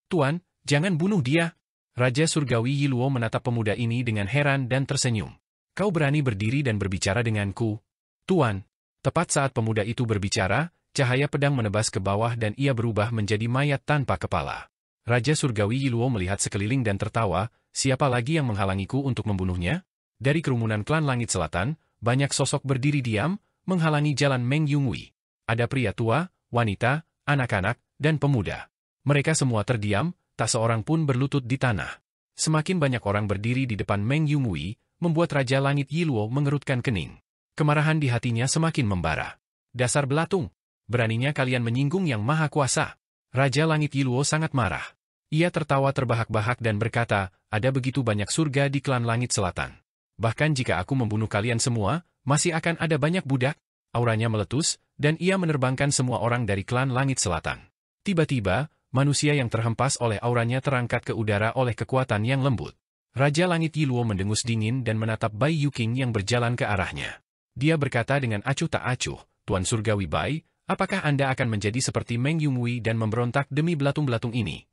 Tuan, jangan bunuh dia. Raja Surgawi Yiluo menatap pemuda ini dengan heran dan tersenyum. Kau berani berdiri dan berbicara denganku? Tuan. Tepat saat pemuda itu berbicara, cahaya pedang menebas ke bawah dan ia berubah menjadi mayat tanpa kepala. Raja Surgawi Yiluo melihat sekeliling dan tertawa, siapa lagi yang menghalangiku untuk membunuhnya? Dari kerumunan klan Langit Selatan, banyak sosok berdiri diam, menghalangi jalan Meng Yunhui. Ada pria tua, wanita, anak-anak, dan pemuda. Mereka semua terdiam, tak seorang pun berlutut di tanah. Semakin banyak orang berdiri di depan Meng Yunhui, membuat Raja Langit Yiluo mengerutkan kening. Kemarahan di hatinya semakin membara. Dasar belatung, beraninya kalian menyinggung Yang Maha Kuasa. Raja Langit Yiluo sangat marah. Ia tertawa terbahak-bahak dan berkata, ada begitu banyak surga di klan Langit Selatan. Bahkan jika aku membunuh kalian semua, masih akan ada banyak budak. Auranya meletus, dan ia menerbangkan semua orang dari klan Langit Selatan. Tiba-tiba, manusia yang terhempas oleh auranya terangkat ke udara oleh kekuatan yang lembut. Raja Langit Yiluo mendengus dingin dan menatap Bai Yuqing yang berjalan ke arahnya. Dia berkata dengan acuh tak acuh, Tuan Surgawi Bai, apakah Anda akan menjadi seperti Meng Yunhui dan memberontak demi belatung-belatung ini?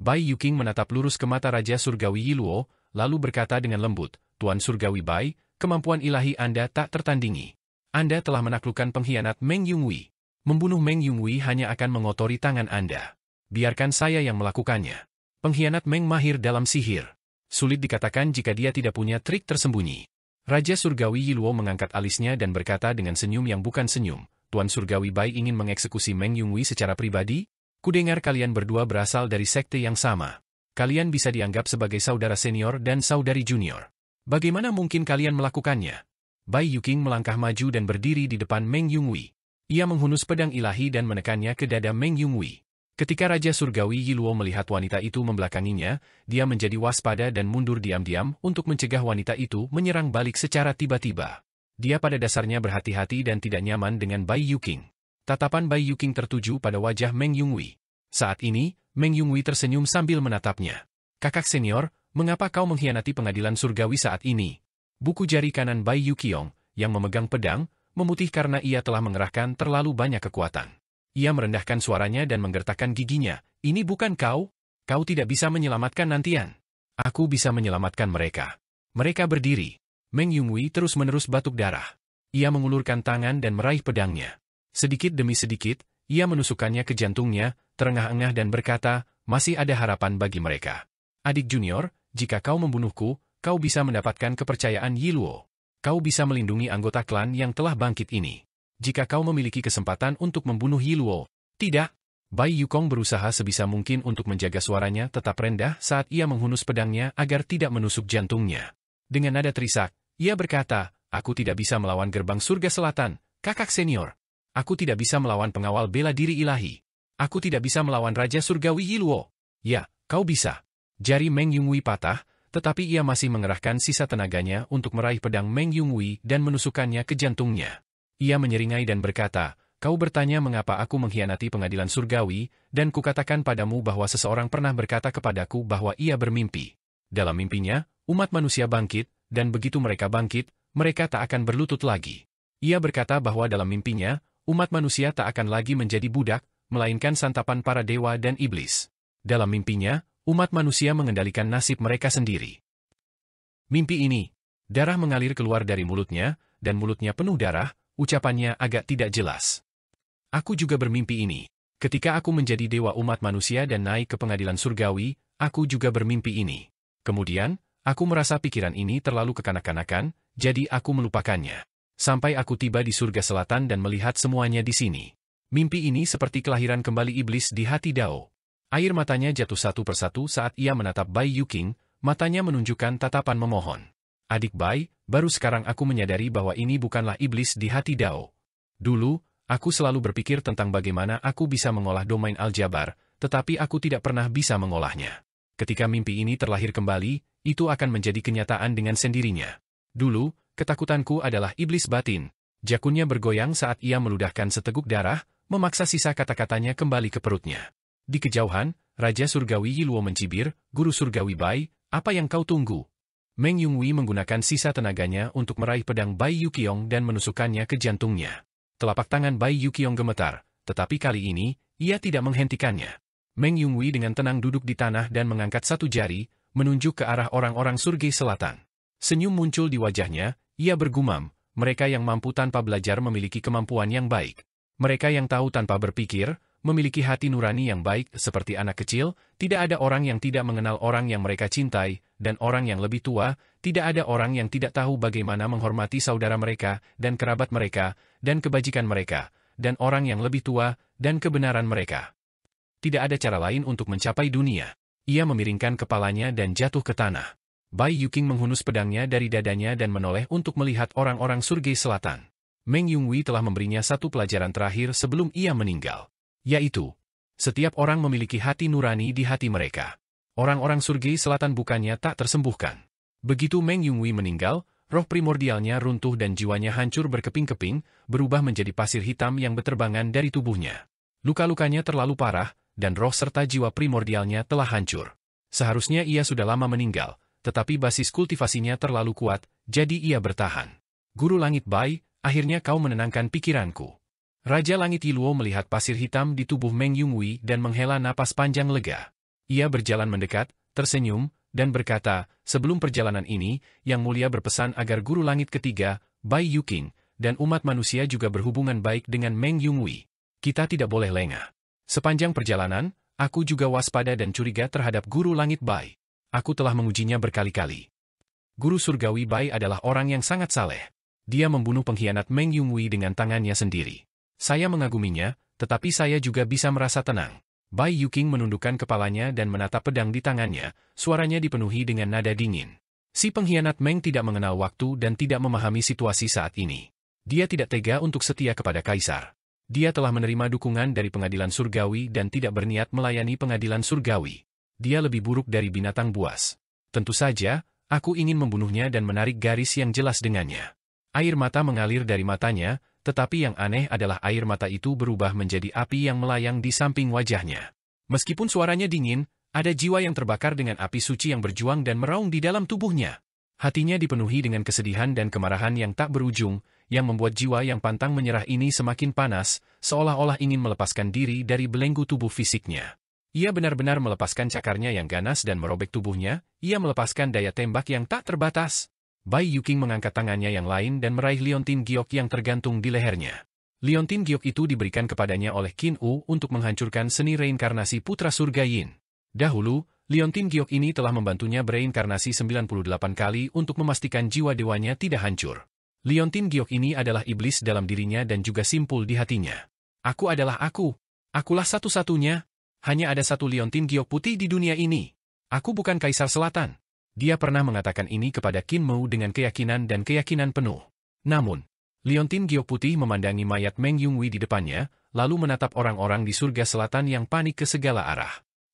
Bai Yuqing menatap lurus ke mata Raja Surgawi Yiluo, lalu berkata dengan lembut, Tuan Surgawi Bai, kemampuan ilahi Anda tak tertandingi. Anda telah menaklukkan pengkhianat Meng Yunhui. Membunuh Meng Yunhui hanya akan mengotori tangan Anda. Biarkan saya yang melakukannya. Pengkhianat Meng mahir dalam sihir. Sulit dikatakan jika dia tidak punya trik tersembunyi. Raja Surgawi Yiluo mengangkat alisnya dan berkata dengan senyum yang bukan senyum, Tuan Surgawi Bai ingin mengeksekusi Meng Yunhui secara pribadi? Kudengar kalian berdua berasal dari sekte yang sama. Kalian bisa dianggap sebagai saudara senior dan saudari junior. Bagaimana mungkin kalian melakukannya? Bai Yuqing melangkah maju dan berdiri di depan Meng Yunwei. Ia menghunus pedang ilahi dan menekannya ke dada Meng Yunwei. Ketika Raja Surgawi Yiluo melihat wanita itu membelakanginya, dia menjadi waspada dan mundur diam-diam untuk mencegah wanita itu menyerang balik secara tiba-tiba. Dia pada dasarnya berhati-hati dan tidak nyaman dengan Bai Yuqing. Tatapan Bai Yuqing tertuju pada wajah Meng Yunwei. Saat ini, Meng Yunwei tersenyum sambil menatapnya. Kakak senior, mengapa kau mengkhianati pengadilan surgawi saat ini? Buku jari kanan Bai Yuqiong, yang memegang pedang, memutih karena ia telah mengerahkan terlalu banyak kekuatan. Ia merendahkan suaranya dan menggertakkan giginya. Ini bukan kau? Kau tidak bisa menyelamatkan Nantian. Aku bisa menyelamatkan mereka. Mereka berdiri. Meng Yunwei terus-menerus batuk darah. Ia mengulurkan tangan dan meraih pedangnya. Sedikit demi sedikit, ia menusukkannya ke jantungnya, terengah-engah dan berkata, masih ada harapan bagi mereka. Adik junior, jika kau membunuhku, kau bisa mendapatkan kepercayaan Yiluo. Kau bisa melindungi anggota klan yang telah bangkit ini. Jika kau memiliki kesempatan untuk membunuh Yiluo, tidak. Bai Yuqing berusaha sebisa mungkin untuk menjaga suaranya tetap rendah saat ia menghunus pedangnya agar tidak menusuk jantungnya. Dengan nada terisak, ia berkata, aku tidak bisa melawan gerbang surga selatan, kakak senior. Aku tidak bisa melawan pengawal bela diri ilahi. Aku tidak bisa melawan Raja Surgawi Yiluo. Ya, kau bisa. Jari Meng Yunwei patah, tetapi ia masih mengerahkan sisa tenaganya untuk meraih pedang Meng Yunwei dan menusukkannya ke jantungnya. Ia menyeringai dan berkata, kau bertanya mengapa aku mengkhianati pengadilan surgawi, dan kukatakan padamu bahwa seseorang pernah berkata kepadaku bahwa ia bermimpi. Dalam mimpinya, umat manusia bangkit, dan begitu mereka bangkit, mereka tak akan berlutut lagi. Ia berkata bahwa dalam mimpinya, umat manusia tak akan lagi menjadi budak, melainkan santapan para dewa dan iblis. Dalam mimpinya, umat manusia mengendalikan nasib mereka sendiri. Mimpi ini, darah mengalir keluar dari mulutnya, dan mulutnya penuh darah, ucapannya agak tidak jelas. Aku juga bermimpi ini. Ketika aku menjadi dewa umat manusia dan naik ke pengadilan surgawi, aku juga bermimpi ini. Kemudian, aku merasa pikiran ini terlalu kekanak-kanakan, jadi aku melupakannya. Sampai aku tiba di surga selatan dan melihat semuanya di sini. Mimpi ini seperti kelahiran kembali iblis di hati Dao. Air matanya jatuh satu persatu saat ia menatap Bai Yuqing, matanya menunjukkan tatapan memohon. Adik Bai, baru sekarang aku menyadari bahwa ini bukanlah iblis di hati Dao. Dulu, aku selalu berpikir tentang bagaimana aku bisa mengolah domain aljabar, tetapi aku tidak pernah bisa mengolahnya. Ketika mimpi ini terlahir kembali, itu akan menjadi kenyataan dengan sendirinya. Dulu, ketakutanku adalah iblis batin. Jakunnya bergoyang saat ia meludahkan seteguk darah, memaksa sisa kata-katanya kembali ke perutnya. Di kejauhan, Raja Surgawi Yiluo mencibir, Guru Surgawi Bai, apa yang kau tunggu? Meng Yunwei menggunakan sisa tenaganya untuk meraih pedang Bai Yuqiong dan menusukkannya ke jantungnya. Telapak tangan Bai Yuqiong gemetar, tetapi kali ini, ia tidak menghentikannya. Meng Yunwei dengan tenang duduk di tanah dan mengangkat satu jari, menunjuk ke arah orang-orang surga selatan. Senyum muncul di wajahnya, ia bergumam, mereka yang mampu tanpa belajar memiliki kemampuan yang baik. Mereka yang tahu tanpa berpikir, memiliki hati nurani yang baik seperti anak kecil, tidak ada orang yang tidak mengenal orang yang mereka cintai, dan orang yang lebih tua, tidak ada orang yang tidak tahu bagaimana menghormati saudara mereka, dan kerabat mereka, dan kebajikan mereka, dan orang yang lebih tua, dan kebenaran mereka. Tidak ada cara lain untuk mencapai dunia. Ia memiringkan kepalanya dan jatuh ke tanah. Bai Yuqing menghunus pedangnya dari dadanya dan menoleh untuk melihat orang-orang surga selatan. Meng Yunwei telah memberinya satu pelajaran terakhir sebelum ia meninggal. Yaitu, setiap orang memiliki hati nurani di hati mereka. Orang-orang surga selatan bukannya tak tersembuhkan. Begitu Meng Yunwei meninggal, roh primordialnya runtuh dan jiwanya hancur berkeping-keping, berubah menjadi pasir hitam yang berterbangan dari tubuhnya. Luka-lukanya terlalu parah, dan roh serta jiwa primordialnya telah hancur. Seharusnya ia sudah lama meninggal, tetapi basis kultivasinya terlalu kuat, jadi ia bertahan. Guru Langit Bai, akhirnya kau menenangkan pikiranku. Raja Langit Yiluo melihat pasir hitam di tubuh Meng Yunwei dan menghela napas panjang lega. Ia berjalan mendekat, tersenyum, dan berkata, sebelum perjalanan ini, Yang Mulia berpesan agar Guru Langit Ketiga, Bai Yuqing, dan umat manusia juga berhubungan baik dengan Meng Yunwei. Kita tidak boleh lengah. Sepanjang perjalanan, aku juga waspada dan curiga terhadap Guru Langit Bai. Aku telah mengujinya berkali-kali. Guru Surgawi Bai adalah orang yang sangat saleh. Dia membunuh pengkhianat Meng Yunwei dengan tangannya sendiri. Saya mengaguminya, tetapi saya juga bisa merasa tenang. Bai Yuqing menundukkan kepalanya dan menatap pedang di tangannya, suaranya dipenuhi dengan nada dingin. Si pengkhianat Meng tidak mengenal waktu dan tidak memahami situasi saat ini. Dia tidak tega untuk setia kepada kaisar. Dia telah menerima dukungan dari pengadilan surgawi dan tidak berniat melayani pengadilan surgawi. Dia lebih buruk dari binatang buas. Tentu saja, aku ingin membunuhnya dan menarik garis yang jelas dengannya. Air mata mengalir dari matanya, tetapi yang aneh adalah air mata itu berubah menjadi api yang melayang di samping wajahnya. Meskipun suaranya dingin, ada jiwa yang terbakar dengan api suci yang berjuang dan meraung di dalam tubuhnya. Hatinya dipenuhi dengan kesedihan dan kemarahan yang tak berujung, yang membuat jiwa yang pantang menyerah ini semakin panas, seolah-olah ingin melepaskan diri dari belenggu tubuh fisiknya. Ia benar-benar melepaskan cakarnya yang ganas dan merobek tubuhnya, ia melepaskan daya tembak yang tak terbatas. Bai Yuqing mengangkat tangannya yang lain dan meraih liontin giok yang tergantung di lehernya. Liontin giok itu diberikan kepadanya oleh Qin Wu untuk menghancurkan seni reinkarnasi putra surga Yin. Dahulu, liontin giok ini telah membantunya bereinkarnasi 98 kali untuk memastikan jiwa dewanya tidak hancur. Liontin giok ini adalah iblis dalam dirinya dan juga simpul di hatinya. Aku adalah aku. Akulah satu-satunya. Hanya ada satu liontin giok putih di dunia ini. Aku bukan Kaisar Selatan. Dia pernah mengatakan ini kepada Qin Mu dengan keyakinan dan keyakinan penuh. Namun, liontin giok putih memandangi mayat Meng Yunghui di depannya, lalu menatap orang-orang di surga selatan yang panik ke segala arah.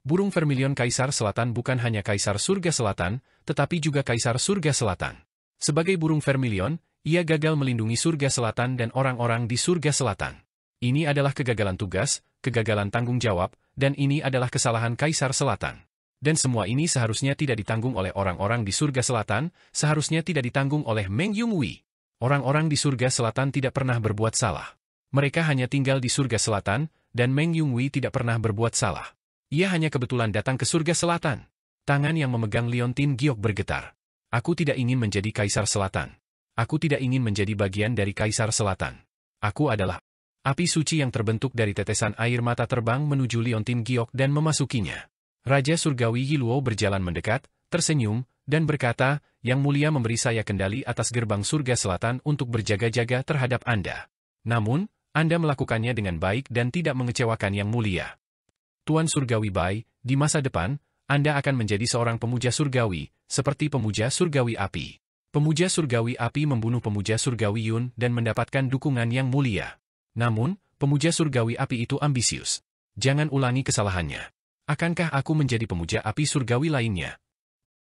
Burung vermilion Kaisar Selatan bukan hanya Kaisar Surga Selatan, tetapi juga Kaisar Surga Selatan. Sebagai burung vermilion, ia gagal melindungi Surga Selatan dan orang-orang di Surga Selatan. Ini adalah kegagalan tugas, kegagalan tanggung jawab, dan ini adalah kesalahan Kaisar Selatan. Dan semua ini seharusnya tidak ditanggung oleh orang-orang di Surga Selatan, seharusnya tidak ditanggung oleh Meng Yunghui. Orang-orang di Surga Selatan tidak pernah berbuat salah. Mereka hanya tinggal di Surga Selatan, dan Meng Yunghui tidak pernah berbuat salah. Ia hanya kebetulan datang ke Surga Selatan. Tangan yang memegang liontin giok bergetar. Aku tidak ingin menjadi Kaisar Selatan. Aku tidak ingin menjadi bagian dari Kaisar Selatan. Aku adalah api suci yang terbentuk dari tetesan air mata terbang menuju liontin giok dan memasukinya. Raja Surgawi Yiluo berjalan mendekat, tersenyum, dan berkata, Yang Mulia memberi saya kendali atas gerbang Surga Selatan untuk berjaga-jaga terhadap Anda. Namun, Anda melakukannya dengan baik dan tidak mengecewakan Yang Mulia. Tuan Surgawi Bai, di masa depan, Anda akan menjadi seorang pemuja surgawi, seperti pemuja surgawi api. Pemuja surgawi api membunuh pemuja surgawi Yun dan mendapatkan dukungan Yang Mulia. Namun, pemuja surgawi api itu ambisius. Jangan ulangi kesalahannya. Akankah aku menjadi pemuja api surgawi lainnya?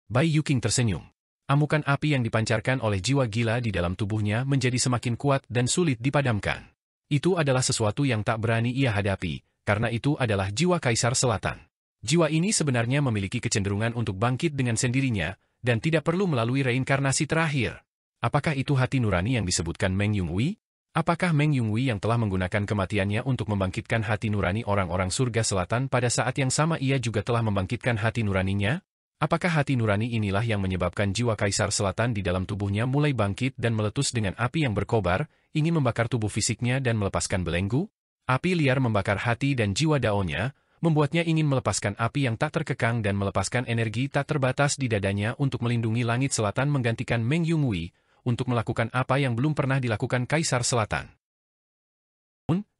Bai Yuqing tersenyum. Amukan api yang dipancarkan oleh jiwa gila di dalam tubuhnya menjadi semakin kuat dan sulit dipadamkan. Itu adalah sesuatu yang tak berani ia hadapi. Karena itu adalah jiwa Kaisar Selatan. Jiwa ini sebenarnya memiliki kecenderungan untuk bangkit dengan sendirinya, dan tidak perlu melalui reinkarnasi terakhir. Apakah itu hati nurani yang disebutkan Meng Yunghui? Apakah Meng Yunghui yang telah menggunakan kematiannya untuk membangkitkan hati nurani orang-orang surga selatan pada saat yang sama ia juga telah membangkitkan hati nuraninya? Apakah hati nurani inilah yang menyebabkan jiwa Kaisar Selatan di dalam tubuhnya mulai bangkit dan meletus dengan api yang berkobar, ingin membakar tubuh fisiknya dan melepaskan belenggu? Api liar membakar hati dan jiwa daonya, membuatnya ingin melepaskan api yang tak terkekang dan melepaskan energi tak terbatas di dadanya untuk melindungi langit selatan menggantikan Meng Yunghui, untuk melakukan apa yang belum pernah dilakukan Kaisar Selatan.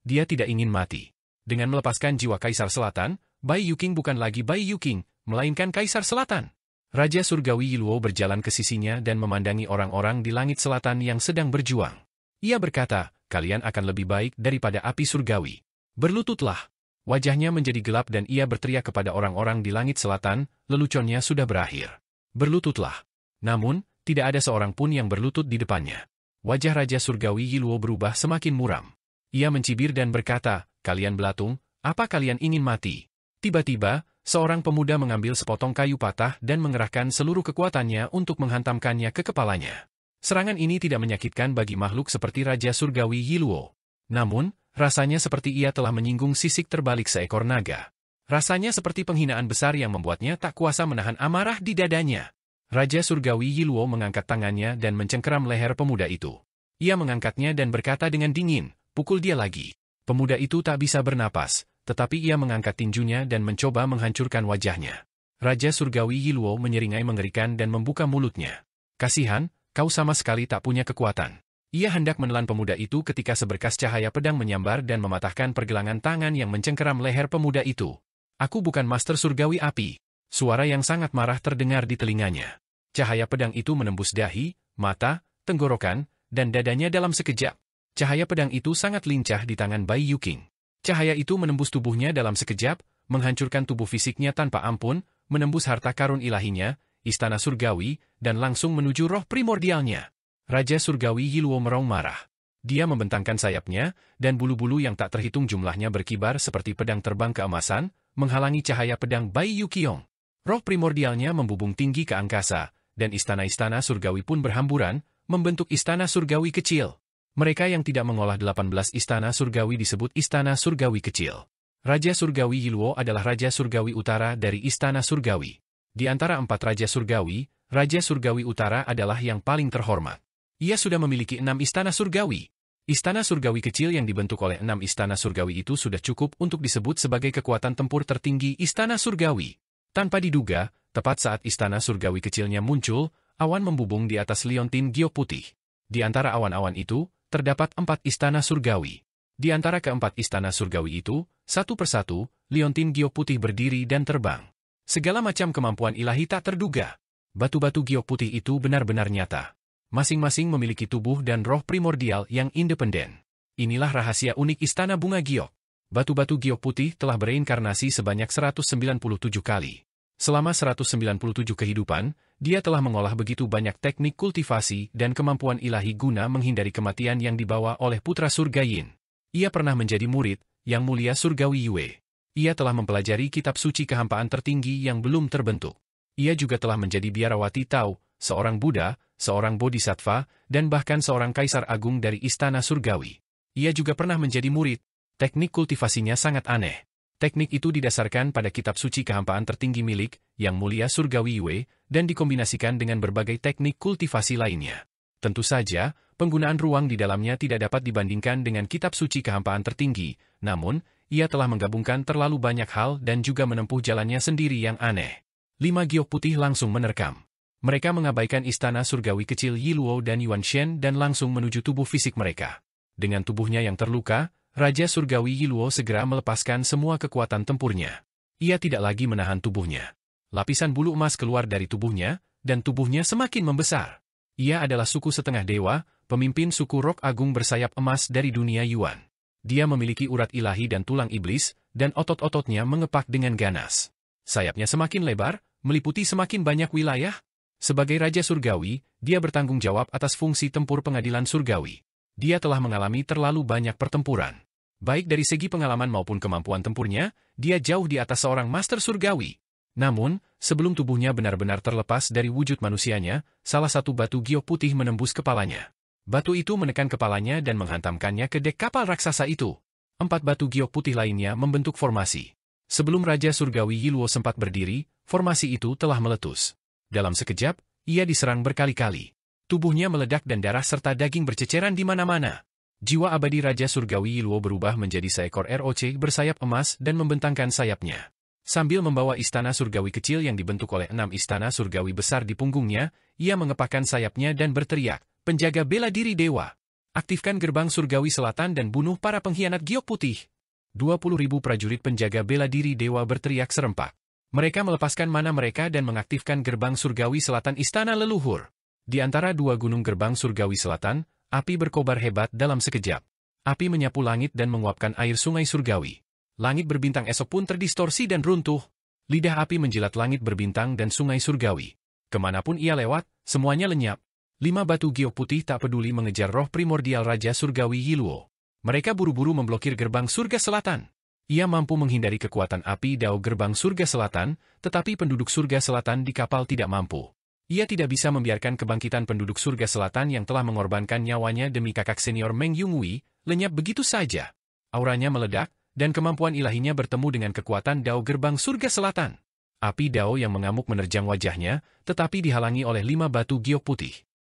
Dia tidak ingin mati. Dengan melepaskan jiwa Kaisar Selatan, Bai Yuqing bukan lagi Bai Yuqing, melainkan Kaisar Selatan. Raja Surgawi Yiluo berjalan ke sisinya dan memandangi orang-orang di langit selatan yang sedang berjuang. Ia berkata, kalian akan lebih baik daripada api surgawi. Berlututlah. Wajahnya menjadi gelap dan ia berteriak kepada orang-orang di langit selatan, leluconnya sudah berakhir. Berlututlah. Namun, tidak ada seorang pun yang berlutut di depannya. Wajah Raja Surgawi Yiluo berubah semakin muram. Ia mencibir dan berkata, kalian belatung, apa kalian ingin mati? Tiba-tiba, seorang pemuda mengambil sepotong kayu patah dan mengerahkan seluruh kekuatannya untuk menghantamkannya ke kepalanya. Serangan ini tidak menyakitkan bagi makhluk seperti Raja Surgawi Yiluo. Namun, rasanya seperti ia telah menyinggung sisik terbalik seekor naga. Rasanya seperti penghinaan besar yang membuatnya tak kuasa menahan amarah di dadanya. Raja Surgawi Yiluo mengangkat tangannya dan mencengkeram leher pemuda itu. Ia mengangkatnya dan berkata dengan dingin, pukul dia lagi. Pemuda itu tak bisa bernapas, tetapi ia mengangkat tinjunya dan mencoba menghancurkan wajahnya. Raja Surgawi Yiluo menyeringai mengerikan dan membuka mulutnya. Kasihan, kau sama sekali tak punya kekuatan. Ia hendak menelan pemuda itu ketika seberkas cahaya pedang menyambar dan mematahkan pergelangan tangan yang mencengkeram leher pemuda itu. Aku bukan Master Surgawi Api. Suara yang sangat marah terdengar di telinganya. Cahaya pedang itu menembus dahi, mata, tenggorokan, dan dadanya dalam sekejap. Cahaya pedang itu sangat lincah di tangan Bai Yuqing. Cahaya itu menembus tubuhnya dalam sekejap, menghancurkan tubuh fisiknya tanpa ampun, menembus harta karun ilahinya, istana surgawi, dan langsung menuju roh primordialnya. Raja Surgawi Yiluo meraung marah. Dia membentangkan sayapnya, dan bulu-bulu yang tak terhitung jumlahnya berkibar seperti pedang terbang keemasan, menghalangi cahaya pedang Bai Yuqiong. Roh primordialnya membubung tinggi ke angkasa, dan istana-istana surgawi pun berhamburan, membentuk istana surgawi kecil. Mereka yang tidak mengolah 18 istana surgawi disebut istana surgawi kecil. Raja Surgawi Yiluo adalah Raja Surgawi Utara dari istana surgawi. Di antara 4 Raja Surgawi, Raja Surgawi Utara adalah yang paling terhormat. Ia sudah memiliki 6 istana surgawi. Istana surgawi kecil yang dibentuk oleh 6 istana surgawi itu sudah cukup untuk disebut sebagai kekuatan tempur tertinggi istana surgawi. Tanpa diduga, tepat saat istana surgawi kecilnya muncul, awan membubung di atas liontin giok putih. Di antara awan-awan itu, terdapat 4 istana surgawi. Di antara keempat istana surgawi itu, satu persatu, liontin giok putih berdiri dan terbang. Segala macam kemampuan ilahi tak terduga. Batu-batu giok putih itu benar-benar nyata. Masing-masing memiliki tubuh dan roh primordial yang independen. Inilah rahasia unik istana bunga giok. Batu-batu giok putih telah bereinkarnasi sebanyak 197 kali. Selama 197 kehidupan, dia telah mengolah begitu banyak teknik kultivasi dan kemampuan ilahi guna menghindari kematian yang dibawa oleh putra surga Yin. Ia pernah menjadi murid, Yang Mulia Surgawi Yue. Ia telah mempelajari kitab suci kehampaan tertinggi yang belum terbentuk. Ia juga telah menjadi biarawati Tao, seorang Buddha, seorang Bodhisattva, dan bahkan seorang kaisar agung dari istana surgawi. Ia juga pernah menjadi murid. Teknik kultivasinya sangat aneh. Teknik itu didasarkan pada kitab suci kehampaan tertinggi milik Yang Mulia Surgawi Yue dan dikombinasikan dengan berbagai teknik kultivasi lainnya. Tentu saja, penggunaan ruang di dalamnya tidak dapat dibandingkan dengan kitab suci kehampaan tertinggi, namun, ia telah menggabungkan terlalu banyak hal dan juga menempuh jalannya sendiri yang aneh. 5 giok putih langsung menerkam. Mereka mengabaikan istana surgawi kecil Yiluo dan Yuan Shen dan langsung menuju tubuh fisik mereka. Dengan tubuhnya yang terluka, Raja Surgawi Yiluo segera melepaskan semua kekuatan tempurnya. Ia tidak lagi menahan tubuhnya. Lapisan bulu emas keluar dari tubuhnya, dan tubuhnya semakin membesar. Ia adalah suku setengah dewa, pemimpin suku Rok Agung bersayap emas dari dunia Yuan. Dia memiliki urat ilahi dan tulang iblis, dan otot-ototnya mengepak dengan ganas. Sayapnya semakin lebar, meliputi semakin banyak wilayah. Sebagai Raja Surgawi, dia bertanggung jawab atas fungsi tempur pengadilan surgawi. Dia telah mengalami terlalu banyak pertempuran. Baik dari segi pengalaman maupun kemampuan tempurnya, dia jauh di atas seorang master surgawi. Namun, sebelum tubuhnya benar-benar terlepas dari wujud manusianya, salah satu batu giok putih menembus kepalanya. Batu itu menekan kepalanya dan menghantamkannya ke dek kapal raksasa itu. 4 batu giok putih lainnya membentuk formasi. Sebelum Raja Surgawi Yiluo sempat berdiri, formasi itu telah meletus. Dalam sekejap, ia diserang berkali-kali. Tubuhnya meledak dan darah serta daging berceceran di mana-mana. Jiwa abadi Raja Surgawi Yiluo berubah menjadi seekor ROC bersayap emas dan membentangkan sayapnya. Sambil membawa istana surgawi kecil yang dibentuk oleh 6 istana surgawi besar di punggungnya, ia mengepakkan sayapnya dan berteriak, "Penjaga bela diri dewa! Aktifkan gerbang surgawi selatan dan bunuh para pengkhianat giok putih!" 20.000 prajurit penjaga bela diri dewa berteriak serempak. Mereka melepaskan mana mereka dan mengaktifkan gerbang surgawi selatan istana leluhur. Di antara 2 gunung gerbang surgawi selatan, api berkobar hebat dalam sekejap. Api menyapu langit dan menguapkan air sungai surgawi. Langit berbintang esok pun terdistorsi dan runtuh. Lidah api menjilat langit berbintang dan sungai surgawi. Kemanapun ia lewat, semuanya lenyap. 5 batu giok putih tak peduli mengejar roh primordial Raja Surgawi Yiluo. Mereka buru-buru memblokir gerbang surga selatan. Ia mampu menghindari kekuatan api dao gerbang surga selatan, tetapi penduduk surga selatan di kapal tidak mampu. Ia tidak bisa membiarkan kebangkitan penduduk surga selatan yang telah mengorbankan nyawanya demi kakak senior Meng Yunggui, lenyap begitu saja. Auranya meledak, dan kemampuan ilahinya bertemu dengan kekuatan dao gerbang surga selatan. Api dao yang mengamuk menerjang wajahnya, tetapi dihalangi oleh 5 batu giok putih.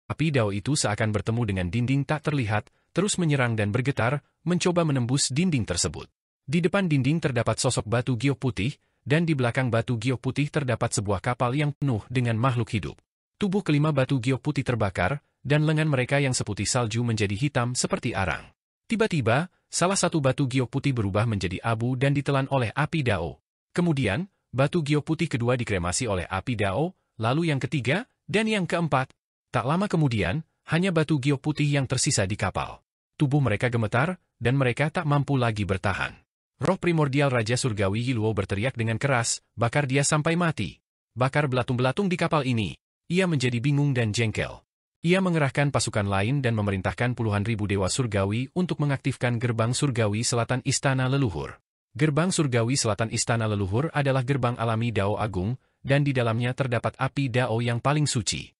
Api dao itu seakan bertemu dengan dinding tak terlihat, terus menyerang dan bergetar, mencoba menembus dinding tersebut. Di depan dinding terdapat sosok batu giok putih, dan di belakang batu giok putih terdapat sebuah kapal yang penuh dengan makhluk hidup. Tubuh kelima batu giok putih terbakar, dan lengan mereka yang seputih salju menjadi hitam seperti arang. Tiba-tiba, salah satu batu giok putih berubah menjadi abu dan ditelan oleh api dao. Kemudian, batu giok putih kedua dikremasi oleh api dao, lalu yang ketiga, Dan yang keempat, tak lama kemudian, hanya batu giok putih yang tersisa di kapal. Tubuh mereka gemetar, dan mereka tak mampu lagi bertahan. Roh primordial Raja Surgawi Yiluo berteriak dengan keras, bakar dia sampai mati. Bakar belatung-belatung di kapal ini. Ia menjadi bingung dan jengkel. Ia mengerahkan pasukan lain dan memerintahkan puluhan ribu dewa surgawi untuk mengaktifkan gerbang surgawi selatan Istana Leluhur. Gerbang surgawi selatan Istana Leluhur adalah gerbang alami Dao Agung, dan di dalamnya terdapat api Dao yang paling suci.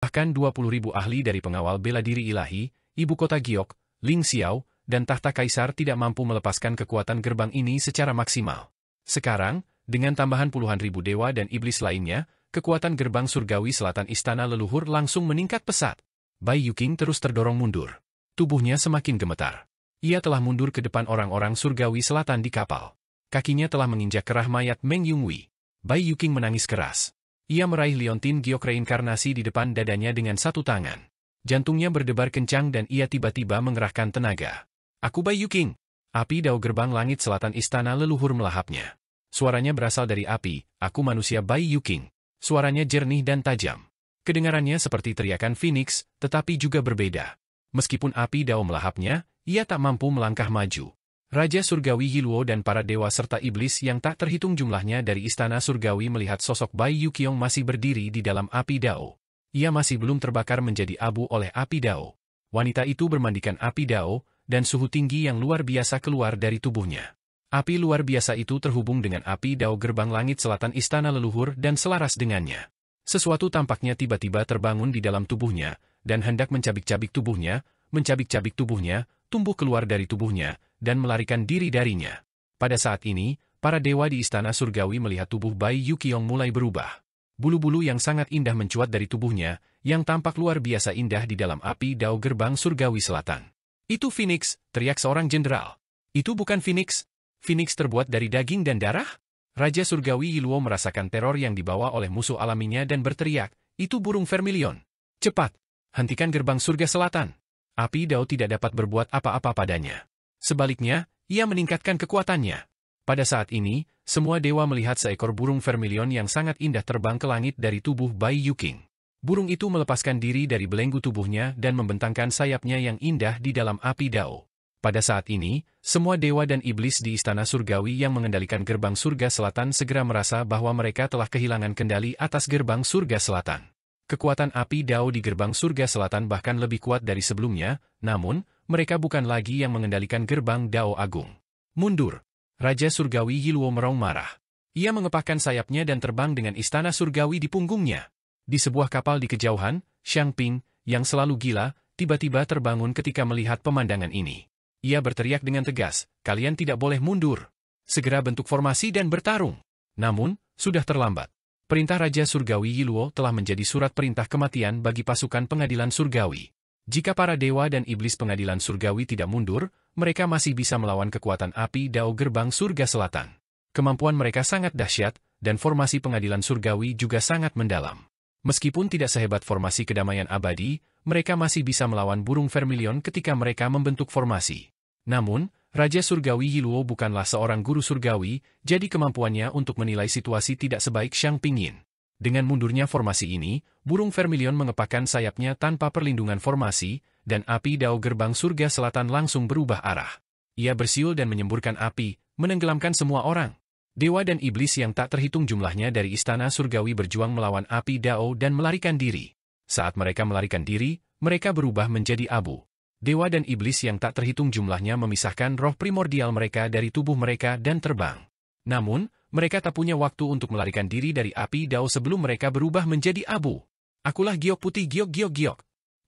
Bahkan 20.000 ahli dari pengawal bela diri ilahi, ibu kota Giok, Ling Xiao, dan tahta kaisar tidak mampu melepaskan kekuatan gerbang ini secara maksimal. Sekarang, dengan tambahan puluhan ribu dewa dan iblis lainnya, kekuatan gerbang surgawi selatan Istana Leluhur langsung meningkat pesat. Bai Yuqing terus terdorong mundur. Tubuhnya semakin gemetar. Ia telah mundur ke depan orang-orang surgawi selatan di kapal. Kakinya telah menginjak kerah mayat Meng Yunghui. Bai Yuqing menangis keras. Ia meraih liontin giok reinkarnasi di depan dadanya dengan satu tangan. Jantungnya berdebar kencang dan ia tiba-tiba mengerahkan tenaga. Aku Bai Yuqing. Api Dao gerbang langit selatan Istana Leluhur melahapnya. Suaranya berasal dari api, aku manusia Bai Yuqing. Suaranya jernih dan tajam. Kedengarannya seperti teriakan Phoenix, tetapi juga berbeda. Meskipun api Dao melahapnya, ia tak mampu melangkah maju. Raja Surgawi Yiluo dan para dewa serta iblis yang tak terhitung jumlahnya dari Istana Surgawi melihat sosok Bai Yuqiong masih berdiri di dalam api Dao. Ia masih belum terbakar menjadi abu oleh api Dao. Wanita itu bermandikan api Dao, dan suhu tinggi yang luar biasa keluar dari tubuhnya. Api luar biasa itu terhubung dengan api Dao gerbang langit selatan Istana Leluhur dan selaras dengannya. Sesuatu tampaknya tiba-tiba terbangun di dalam tubuhnya, dan hendak mencabik-cabik tubuhnya, tumbuh keluar dari tubuhnya, dan melarikan diri darinya. Pada saat ini, para dewa di Istana Surgawi melihat tubuh Bai Yuqiong mulai berubah. Bulu-bulu yang sangat indah mencuat dari tubuhnya, yang tampak luar biasa indah di dalam api Dao gerbang Surgawi Selatan. Itu Phoenix, teriak seorang jenderal. Itu bukan Phoenix. Phoenix terbuat dari daging dan darah? Raja Surgawi Yiluo merasakan teror yang dibawa oleh musuh alaminya dan berteriak, itu burung vermilion. Cepat, hentikan gerbang surga selatan. Api Dao tidak dapat berbuat apa-apa padanya. Sebaliknya, ia meningkatkan kekuatannya. Pada saat ini, semua dewa melihat seekor burung vermilion yang sangat indah terbang ke langit dari tubuh Bai Yuqing. Burung itu melepaskan diri dari belenggu tubuhnya dan membentangkan sayapnya yang indah di dalam api Dao. Pada saat ini, semua dewa dan iblis di Istana Surgawi yang mengendalikan gerbang surga selatan segera merasa bahwa mereka telah kehilangan kendali atas gerbang surga selatan. Kekuatan api Dao di gerbang surga selatan bahkan lebih kuat dari sebelumnya, namun, mereka bukan lagi yang mengendalikan gerbang Dao Agung. Mundur! Raja Surgawi Yiluo merong marah. Ia mengepakkan sayapnya dan terbang dengan Istana Surgawi di punggungnya. Di sebuah kapal di kejauhan, Xiang Ping, yang selalu gila, tiba-tiba terbangun ketika melihat pemandangan ini. Ia berteriak dengan tegas, kalian tidak boleh mundur. Segera bentuk formasi dan bertarung. Namun, sudah terlambat. Perintah Raja Surgawi Yiluo telah menjadi surat perintah kematian bagi pasukan pengadilan surgawi. Jika para dewa dan iblis pengadilan surgawi tidak mundur, mereka masih bisa melawan kekuatan api Dao gerbang surga selatan. Kemampuan mereka sangat dahsyat, dan formasi pengadilan surgawi juga sangat mendalam. Meskipun tidak sehebat formasi kedamaian abadi, mereka masih bisa melawan burung vermilion ketika mereka membentuk formasi. Namun, Raja Surgawi Yiluo bukanlah seorang guru surgawi, jadi kemampuannya untuk menilai situasi tidak sebaik Xiang Pingyin. Dengan mundurnya formasi ini, burung vermilion mengepakkan sayapnya tanpa perlindungan formasi, dan api Dao gerbang surga selatan langsung berubah arah. Ia bersiul dan menyemburkan api, menenggelamkan semua orang. Dewa dan iblis yang tak terhitung jumlahnya dari Istana Surgawi berjuang melawan api Dao dan melarikan diri. Saat mereka melarikan diri, mereka berubah menjadi abu. Dewa dan iblis yang tak terhitung jumlahnya memisahkan roh primordial mereka dari tubuh mereka dan terbang. Namun, mereka tak punya waktu untuk melarikan diri dari api Dao sebelum mereka berubah menjadi abu. Akulah giok putih giok giok giok.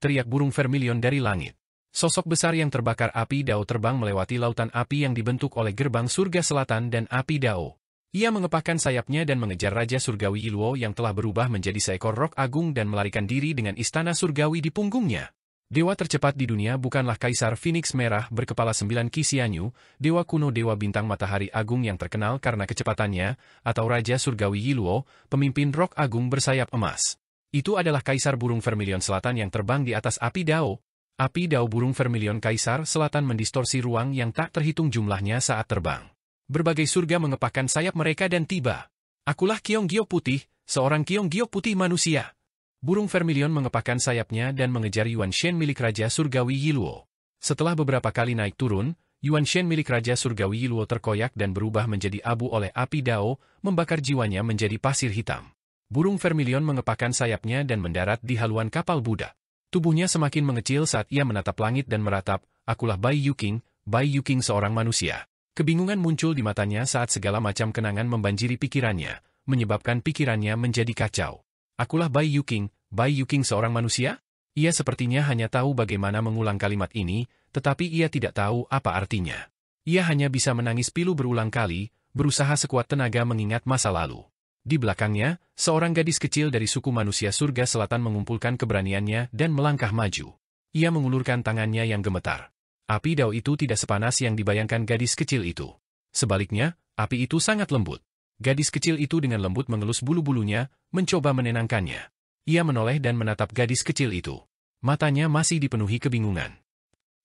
Teriak burung vermilion dari langit. Sosok besar yang terbakar api Dao terbang melewati lautan api yang dibentuk oleh gerbang surga selatan dan api Dao. Ia mengepakkan sayapnya dan mengejar Raja Surgawi Yiluo yang telah berubah menjadi seekor rok agung dan melarikan diri dengan Istana Surgawi di punggungnya. Dewa tercepat di dunia bukanlah Kaisar Phoenix Merah berkepala 9 Qisianyu, dewa kuno dewa bintang matahari agung yang terkenal karena kecepatannya, atau Raja Surgawi Yiluo, pemimpin rok agung bersayap emas. Itu adalah Kaisar burung vermilion selatan yang terbang di atas api Dao. Api Dao burung vermilion Kaisar selatan mendistorsi ruang yang tak terhitung jumlahnya saat terbang. Berbagai surga mengepakkan sayap mereka dan tiba. Akulah Kiong Giok Putih, seorang Kiong Giok Putih manusia. Burung vermilion mengepakkan sayapnya dan mengejar Yuan Shen milik Raja Surgawi Yiluo. Setelah beberapa kali naik turun, Yuan Shen milik Raja Surgawi Yiluo terkoyak dan berubah menjadi abu oleh api Dao, membakar jiwanya menjadi pasir hitam. Burung vermilion mengepakkan sayapnya dan mendarat di haluan kapal budak. Tubuhnya semakin mengecil saat ia menatap langit dan meratap, "Akulah Bai Yuqing seorang manusia." Kebingungan muncul di matanya saat segala macam kenangan membanjiri pikirannya, menyebabkan pikirannya menjadi kacau. "Akulah Bai Yuqing seorang manusia?" Ia sepertinya hanya tahu bagaimana mengulang kalimat ini, tetapi ia tidak tahu apa artinya. Ia hanya bisa menangis pilu berulang kali, berusaha sekuat tenaga mengingat masa lalu. Di belakangnya, seorang gadis kecil dari suku manusia surga selatan mengumpulkan keberaniannya dan melangkah maju. Ia mengulurkan tangannya yang gemetar. Api Dao itu tidak sepanas yang dibayangkan gadis kecil itu. Sebaliknya, api itu sangat lembut. Gadis kecil itu dengan lembut mengelus bulu-bulunya, mencoba menenangkannya. Ia menoleh dan menatap gadis kecil itu. Matanya masih dipenuhi kebingungan.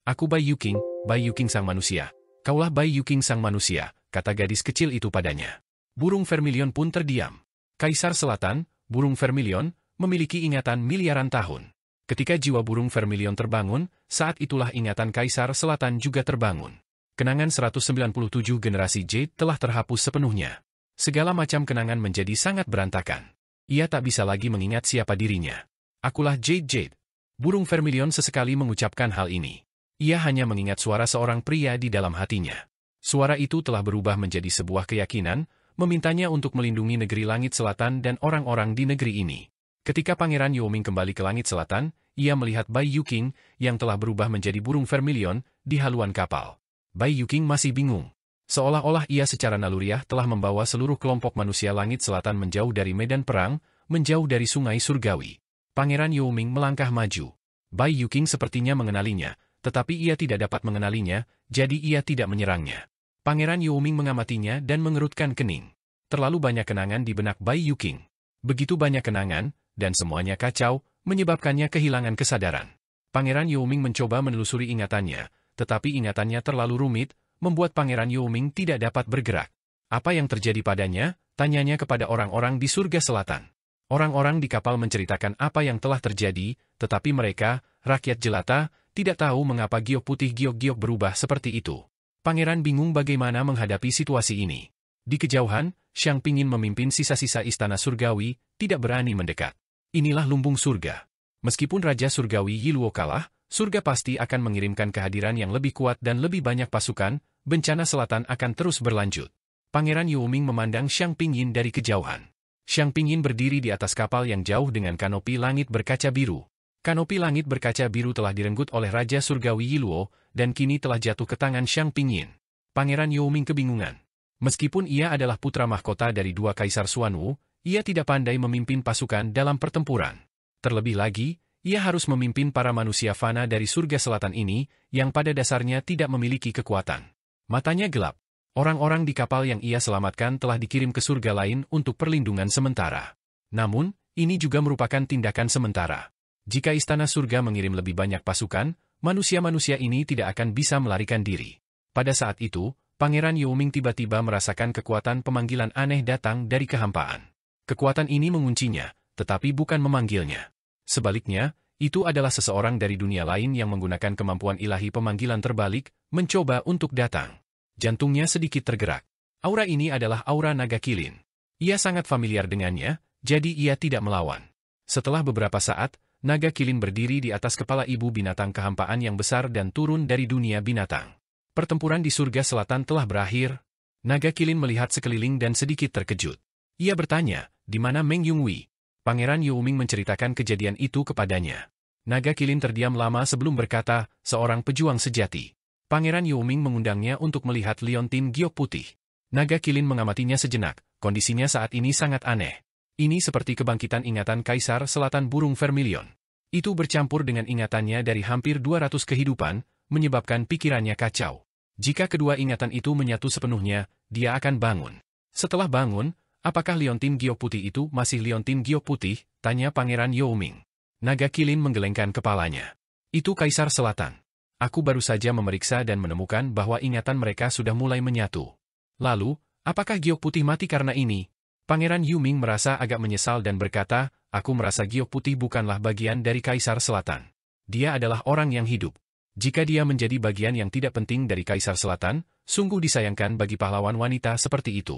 "Aku Bai Yuqing sang manusia. Kaulah Bai Yuqing sang manusia," kata gadis kecil itu padanya. Burung vermilion pun terdiam. Kaisar Selatan, burung vermilion, memiliki ingatan miliaran tahun. Ketika jiwa burung vermilion terbangun, saat itulah ingatan Kaisar Selatan juga terbangun. Kenangan 197 generasi Jade telah terhapus sepenuhnya. Segala macam kenangan menjadi sangat berantakan. Ia tak bisa lagi mengingat siapa dirinya. "Akulah Jade." Burung vermilion sesekali mengucapkan hal ini. Ia hanya mengingat suara seorang pria di dalam hatinya. Suara itu telah berubah menjadi sebuah keyakinan, memintanya untuk melindungi negeri langit selatan dan orang-orang di negeri ini. Ketika Pangeran Yoming kembali ke langit selatan, ia melihat Bai Yuqing yang telah berubah menjadi burung vermilion di haluan kapal. Bai Yuqing masih bingung. Seolah-olah ia secara naluriah telah membawa seluruh kelompok manusia langit selatan menjauh dari medan perang, menjauh dari sungai surgawi. Pangeran Yoming melangkah maju. Bai Yuqing sepertinya mengenalinya, tetapi ia tidak dapat mengenalinya, jadi ia tidak menyerangnya. Pangeran Yoming mengamatinya dan mengerutkan kening. Terlalu banyak kenangan di benak Bai Yuqing. Begitu banyak kenangan, dan semuanya kacau, menyebabkannya kehilangan kesadaran. Pangeran Yoming mencoba menelusuri ingatannya, tetapi ingatannya terlalu rumit, membuat Pangeran Yoming tidak dapat bergerak. Apa yang terjadi padanya? Tanyanya kepada orang-orang di surga selatan. Orang-orang di kapal menceritakan apa yang telah terjadi, tetapi mereka, rakyat jelata, tidak tahu mengapa giok putih giok-giok berubah seperti itu. Pangeran bingung bagaimana menghadapi situasi ini. Di kejauhan, Xiang Pingin memimpin sisa-sisa istana surgawi, tidak berani mendekat. Inilah lumbung surga. Meskipun Raja Surgawi Yiluo kalah, surga pasti akan mengirimkan kehadiran yang lebih kuat dan lebih banyak pasukan, bencana selatan akan terus berlanjut. Pangeran Yoming memandang Xiang Pingin dari kejauhan. Xiang Pingin berdiri di atas kapal yang jauh dengan kanopi langit berkaca biru. Kanopi langit berkaca biru telah direnggut oleh Raja Surgawi Yiluo, dan kini telah jatuh ke tangan Xiang Pingin. Pangeran Yoming kebingungan. Meskipun ia adalah putra mahkota dari dua kaisar Xuanwu, ia tidak pandai memimpin pasukan dalam pertempuran. Terlebih lagi, ia harus memimpin para manusia fana dari surga selatan ini, yang pada dasarnya tidak memiliki kekuatan. Matanya gelap. Orang-orang di kapal yang ia selamatkan telah dikirim ke surga lain untuk perlindungan sementara. Namun, ini juga merupakan tindakan sementara. Jika istana surga mengirim lebih banyak pasukan, manusia-manusia ini tidak akan bisa melarikan diri. Pada saat itu, Pangeran Yoming tiba-tiba merasakan kekuatan pemanggilan aneh datang dari kehampaan. Kekuatan ini menguncinya, tetapi bukan memanggilnya. Sebaliknya, itu adalah seseorang dari dunia lain yang menggunakan kemampuan ilahi pemanggilan terbalik, mencoba untuk datang. Jantungnya sedikit tergerak. Aura ini adalah aura naga kilin. Ia sangat familiar dengannya, jadi ia tidak melawan. Setelah beberapa saat, naga kilin berdiri di atas kepala ibu binatang kehampaan yang besar dan turun dari dunia binatang. Pertempuran di surga selatan telah berakhir. Naga kilin melihat sekeliling dan sedikit terkejut. Ia bertanya, di mana Meng Yunghui? Pangeran Yoming menceritakan kejadian itu kepadanya. Naga kilin terdiam lama sebelum berkata, seorang pejuang sejati. Pangeran Yoming mengundangnya untuk melihat liontin giok putih. Naga kilin mengamatinya sejenak, kondisinya saat ini sangat aneh. Ini seperti kebangkitan ingatan Kaisar Selatan burung vermilion. Itu bercampur dengan ingatannya dari hampir 200 kehidupan, menyebabkan pikirannya kacau. Jika kedua ingatan itu menyatu sepenuhnya, dia akan bangun. Setelah bangun, apakah liontin giok putih itu masih liontin giok putih? Tanya Pangeran Yoming. Naga kilin menggelengkan kepalanya. Itu Kaisar Selatan. Aku baru saja memeriksa dan menemukan bahwa ingatan mereka sudah mulai menyatu. Lalu, apakah giok putih mati karena ini? Pangeran Yoming merasa agak menyesal dan berkata, aku merasa giok putih bukanlah bagian dari Kaisar Selatan. Dia adalah orang yang hidup. Jika dia menjadi bagian yang tidak penting dari Kaisar Selatan, sungguh disayangkan bagi pahlawan wanita seperti itu.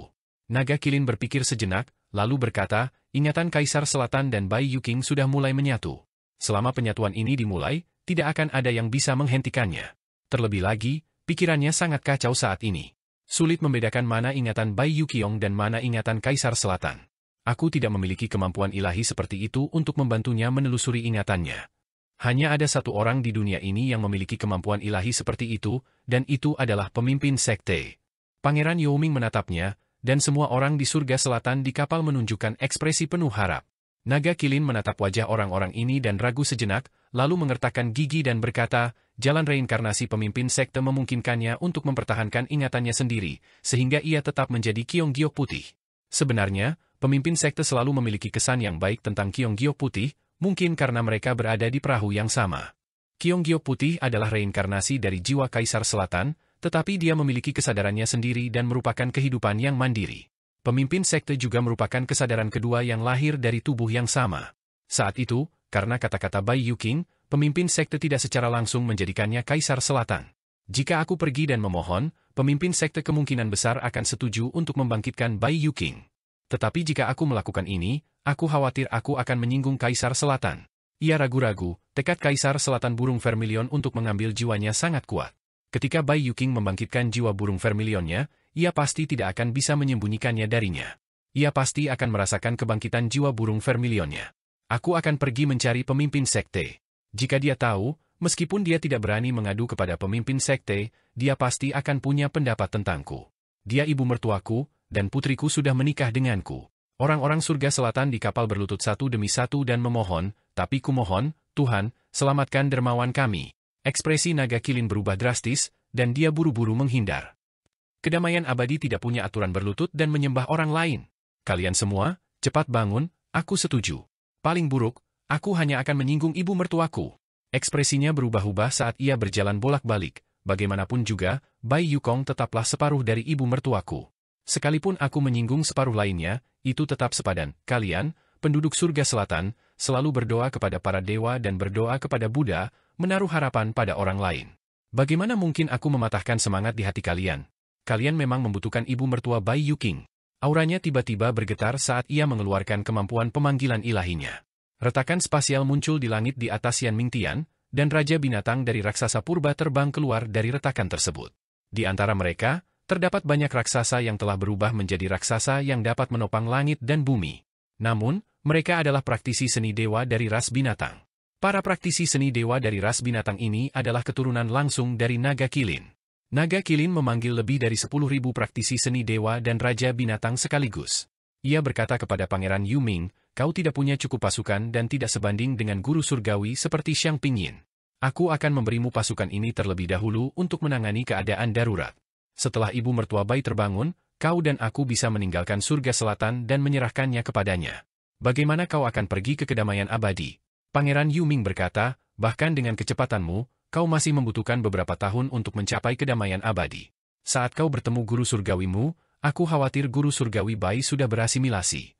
Naga Kilin berpikir sejenak, lalu berkata, ingatan Kaisar Selatan dan Bai Yuking sudah mulai menyatu. Selama penyatuan ini dimulai, tidak akan ada yang bisa menghentikannya. Terlebih lagi, pikirannya sangat kacau saat ini. Sulit membedakan mana ingatan Bai Yukiong dan mana ingatan Kaisar Selatan. Aku tidak memiliki kemampuan ilahi seperti itu untuk membantunya menelusuri ingatannya. Hanya ada satu orang di dunia ini yang memiliki kemampuan ilahi seperti itu, dan itu adalah pemimpin sekte. Pangeran Youming menatapnya, dan semua orang di surga selatan di kapal menunjukkan ekspresi penuh harap. Naga Kilin menatap wajah orang-orang ini dan ragu sejenak, lalu mengertakkan gigi dan berkata, jalan reinkarnasi pemimpin sekte memungkinkannya untuk mempertahankan ingatannya sendiri, sehingga ia tetap menjadi Kiong Giok Putih. Sebenarnya, pemimpin sekte selalu memiliki kesan yang baik tentang Kiong Giok Putih, mungkin karena mereka berada di perahu yang sama. Kiong Giok Putih adalah reinkarnasi dari jiwa Kaisar Selatan, tetapi dia memiliki kesadarannya sendiri dan merupakan kehidupan yang mandiri. Pemimpin sekte juga merupakan kesadaran kedua yang lahir dari tubuh yang sama. Saat itu, karena kata-kata Bai Yuking, pemimpin sekte tidak secara langsung menjadikannya Kaisar Selatan. Jika aku pergi dan memohon, pemimpin sekte kemungkinan besar akan setuju untuk membangkitkan Bai Yuking. Tetapi jika aku melakukan ini, aku khawatir aku akan menyinggung Kaisar Selatan. Ia ragu-ragu, tekad Kaisar Selatan burung vermilion untuk mengambil jiwanya sangat kuat. Ketika Bai Yuking membangkitkan jiwa burung vermilionnya, ia pasti tidak akan bisa menyembunyikannya darinya. Ia pasti akan merasakan kebangkitan jiwa burung vermilionnya. Aku akan pergi mencari pemimpin sekte. Jika dia tahu, meskipun dia tidak berani mengadu kepada pemimpin sekte, dia pasti akan punya pendapat tentangku. Dia ibu mertuaku, dan putriku sudah menikah denganku. Orang-orang surga selatan di kapal berlutut satu demi satu dan memohon, tapi kumohon, Tuhan, selamatkan dermawan kami. Ekspresi Naga Kilin berubah drastis, dan dia buru-buru menghindar. Kedamaian abadi tidak punya aturan berlutut dan menyembah orang lain. Kalian semua, cepat bangun, aku setuju. Paling buruk, aku hanya akan menyinggung ibu mertuaku. Ekspresinya berubah-ubah saat ia berjalan bolak-balik. Bagaimanapun juga, Bai Yukong tetaplah separuh dari ibu mertuaku. Sekalipun aku menyinggung separuh lainnya, itu tetap sepadan. Kalian, penduduk surga selatan, selalu berdoa kepada para dewa dan berdoa kepada Buddha, menaruh harapan pada orang lain. Bagaimana mungkin aku mematahkan semangat di hati kalian? Kalian memang membutuhkan ibu mertua Bai Yuking. Auranya tiba-tiba bergetar saat ia mengeluarkan kemampuan pemanggilan ilahinya. Retakan spasial muncul di langit di atas Yan Mingtian, dan Raja Binatang dari raksasa purba terbang keluar dari retakan tersebut. Di antara mereka, terdapat banyak raksasa yang telah berubah menjadi raksasa yang dapat menopang langit dan bumi. Namun, mereka adalah praktisi seni dewa dari ras binatang. Para praktisi seni dewa dari ras binatang ini adalah keturunan langsung dari Naga Kilin. Naga Kilin memanggil lebih dari 10.000 praktisi seni dewa dan raja binatang sekaligus. Ia berkata kepada Pangeran Yuming, kau tidak punya cukup pasukan dan tidak sebanding dengan guru surgawi seperti Xiang Pingyin. Aku akan memberimu pasukan ini terlebih dahulu untuk menangani keadaan darurat. Setelah ibu mertua Bai terbangun, kau dan aku bisa meninggalkan surga selatan dan menyerahkannya kepadanya. Bagaimana kau akan pergi ke kedamaian abadi? Pangeran Yuming berkata, bahkan dengan kecepatanmu, kau masih membutuhkan beberapa tahun untuk mencapai kedamaian abadi. Saat kau bertemu guru surgawimu, aku khawatir guru surgawi Bai sudah berasimilasi.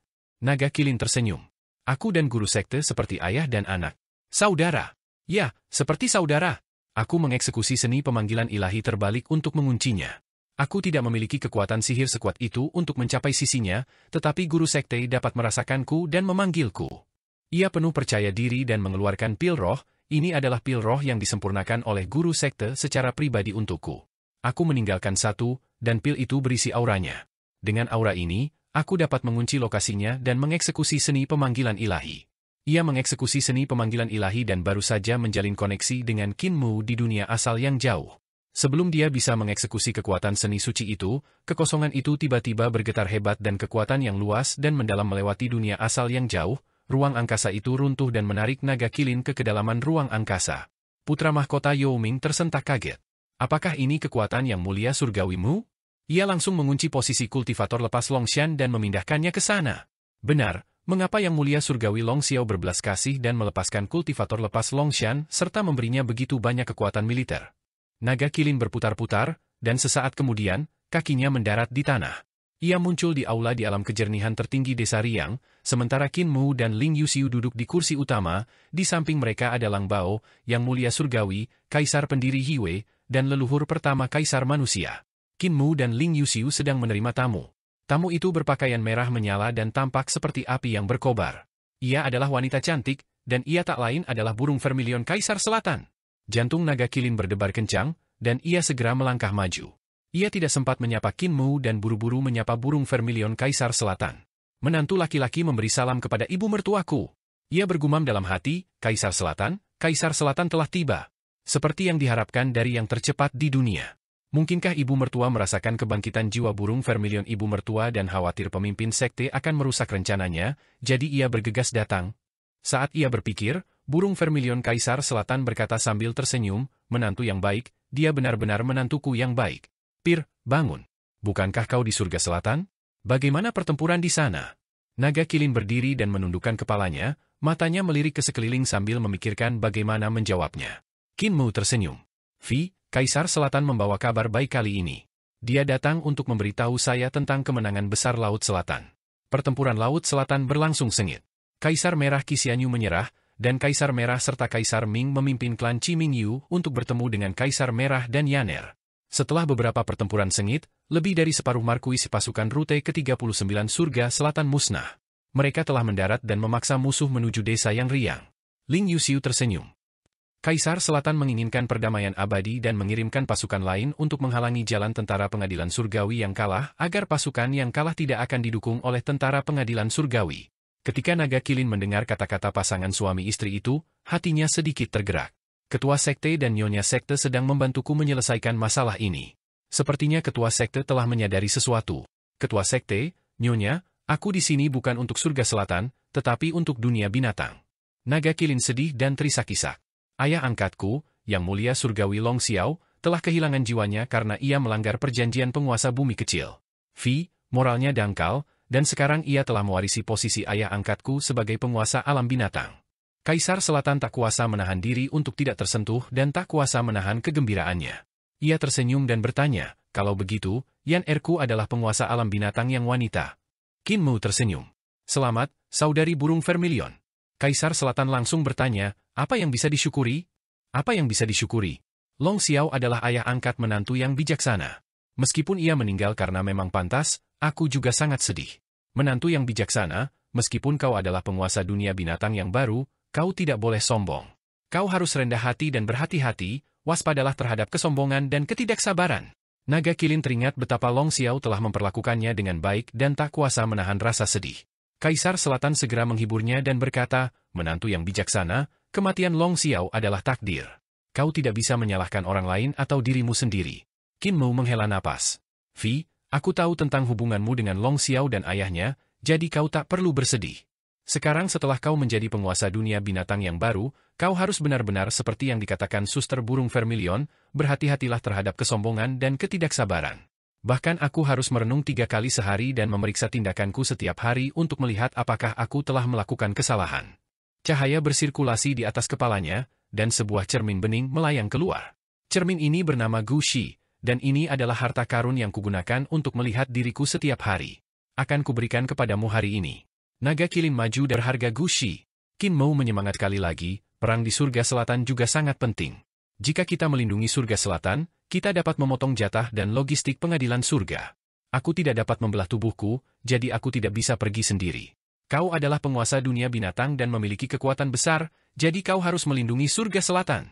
Naga Kilin tersenyum. Aku dan guru sekte seperti ayah dan anak. Saudara. Ya, seperti saudara. Aku mengeksekusi seni pemanggilan ilahi terbalik untuk menguncinya. Aku tidak memiliki kekuatan sihir sekuat itu untuk mencapai sisinya, tetapi guru sekte dapat merasakanku dan memanggilku. Ia penuh percaya diri dan mengeluarkan pil roh. Ini adalah pil roh yang disempurnakan oleh guru sekte secara pribadi untukku. Aku meninggalkan satu, dan pil itu berisi auranya. Dengan aura ini, aku dapat mengunci lokasinya dan mengeksekusi seni pemanggilan ilahi. Ia mengeksekusi seni pemanggilan ilahi dan baru saja menjalin koneksi dengan Kinmu di dunia asal yang jauh. Sebelum dia bisa mengeksekusi kekuatan seni suci itu, kekosongan itu tiba-tiba bergetar hebat dan kekuatan yang luas dan mendalam melewati dunia asal yang jauh. Ruang angkasa itu runtuh dan menarik Naga Kilin ke kedalaman ruang angkasa. Putra mahkota Youming tersentak kaget. Apakah ini kekuatan yang mulia surgawimu? Ia langsung mengunci posisi kultivator lepas Longshan dan memindahkannya ke sana. Benar, mengapa yang mulia surgawi Long Xiao berbelas kasih dan melepaskan kultivator lepas Longshan serta memberinya begitu banyak kekuatan militer? Naga Kilin berputar-putar, dan sesaat kemudian, kakinya mendarat di tanah. Ia muncul di aula di alam kejernihan tertinggi desa Riang, sementara Qin Mu dan Ling Yuxiu duduk di kursi utama, di samping mereka ada Lang Bao, yang mulia surgawi, kaisar pendiri Hiwei, dan leluhur pertama kaisar manusia. Qin Mu dan Ling Yuxiu sedang menerima tamu. Tamu itu berpakaian merah menyala dan tampak seperti api yang berkobar. Ia adalah wanita cantik, dan ia tak lain adalah burung vermilion Kaisar Selatan. Jantung naga kilin berdebar kencang, dan ia segera melangkah maju. Ia tidak sempat menyapa Qin Mu dan buru-buru menyapa burung vermilion Kaisar Selatan. Menantu laki-laki memberi salam kepada ibu mertuaku. Ia bergumam dalam hati, Kaisar Selatan telah tiba. Seperti yang diharapkan dari yang tercepat di dunia. Mungkinkah ibu mertua merasakan kebangkitan jiwa burung vermilion ibu mertua dan khawatir pemimpin sekte akan merusak rencananya, jadi ia bergegas datang. Saat ia berpikir, burung vermilion Kaisar Selatan berkata sambil tersenyum, menantu yang baik, dia benar-benar menantuku yang baik. Pir, bangun. Bukankah kau di surga selatan? Bagaimana pertempuran di sana? Naga kilin berdiri dan menundukkan kepalanya, matanya melirik ke sekeliling sambil memikirkan bagaimana menjawabnya. Qin Mu tersenyum. Kaisar Selatan membawa kabar baik kali ini. Dia datang untuk memberitahu saya tentang kemenangan besar Laut Selatan. Pertempuran Laut Selatan berlangsung sengit. Kaisar Merah Qixianyu menyerah, dan Kaisar Merah serta Kaisar Ming memimpin klan Qi Mingyu untuk bertemu dengan Kaisar Merah dan Yaner. Setelah beberapa pertempuran sengit, lebih dari separuh markuis pasukan rute ke-39 surga selatan musnah. Mereka telah mendarat dan memaksa musuh menuju desa yang riang. Ling Yuxiu tersenyum. Kaisar Selatan menginginkan perdamaian abadi dan mengirimkan pasukan lain untuk menghalangi jalan tentara pengadilan surgawi yang kalah agar pasukan yang kalah tidak akan didukung oleh tentara pengadilan surgawi. Ketika naga kilin mendengar kata-kata pasangan suami istri itu, hatinya sedikit tergerak. Ketua sekte dan nyonya sekte sedang membantuku menyelesaikan masalah ini. Sepertinya ketua sekte telah menyadari sesuatu. Ketua sekte, nyonya, aku di sini bukan untuk surga selatan, tetapi untuk dunia binatang. Naga kilin sedih dan terisak-isak. Ayah angkatku, yang mulia surgawi Long Xiao, telah kehilangan jiwanya karena ia melanggar perjanjian penguasa bumi kecil. Moralnya dangkal, dan sekarang ia telah mewarisi posisi ayah angkatku sebagai penguasa alam binatang. Kaisar Selatan tak kuasa menahan diri untuk tidak tersentuh dan tak kuasa menahan kegembiraannya. Ia tersenyum dan bertanya, kalau begitu, Yan Erku adalah penguasa alam binatang yang wanita. Qin Mu tersenyum. Selamat, saudari burung vermilion. Kaisar Selatan langsung bertanya, apa yang bisa disyukuri? Apa yang bisa disyukuri? Long Xiao adalah ayah angkat menantu yang bijaksana. Meskipun ia meninggal karena memang pantas, aku juga sangat sedih. Menantu yang bijaksana, meskipun kau adalah penguasa dunia binatang yang baru, kau tidak boleh sombong. Kau harus rendah hati dan berhati-hati, waspadalah terhadap kesombongan dan ketidaksabaran. Naga kilin teringat betapa Long Xiao telah memperlakukannya dengan baik dan tak kuasa menahan rasa sedih. Kaisar Selatan segera menghiburnya dan berkata, menantu yang bijaksana, kematian Long Xiao adalah takdir. Kau tidak bisa menyalahkan orang lain atau dirimu sendiri. Qin Mu menghela napas. Aku tahu tentang hubunganmu dengan Long Xiao dan ayahnya, jadi kau tak perlu bersedih. Sekarang setelah kau menjadi penguasa dunia binatang yang baru, kau harus benar-benar seperti yang dikatakan suster burung vermilion, berhati-hatilah terhadap kesombongan dan ketidaksabaran. Bahkan aku harus merenung 3 kali sehari dan memeriksa tindakanku setiap hari untuk melihat apakah aku telah melakukan kesalahan. Cahaya bersirkulasi di atas kepalanya, dan sebuah cermin bening melayang keluar. Cermin ini bernama Gu Shi, dan ini adalah harta karun yang kugunakan untuk melihat diriku setiap hari. Akan kuberikan kepadamu hari ini. Naga kilin maju dari harga Gu Shi. Qin Mu menyemangat kali lagi, perang di surga selatan juga sangat penting. Jika kita melindungi surga selatan, kita dapat memotong jatah dan logistik pengadilan surga. Aku tidak dapat membelah tubuhku, jadi aku tidak bisa pergi sendiri. Kau adalah penguasa dunia binatang dan memiliki kekuatan besar, jadi kau harus melindungi surga selatan.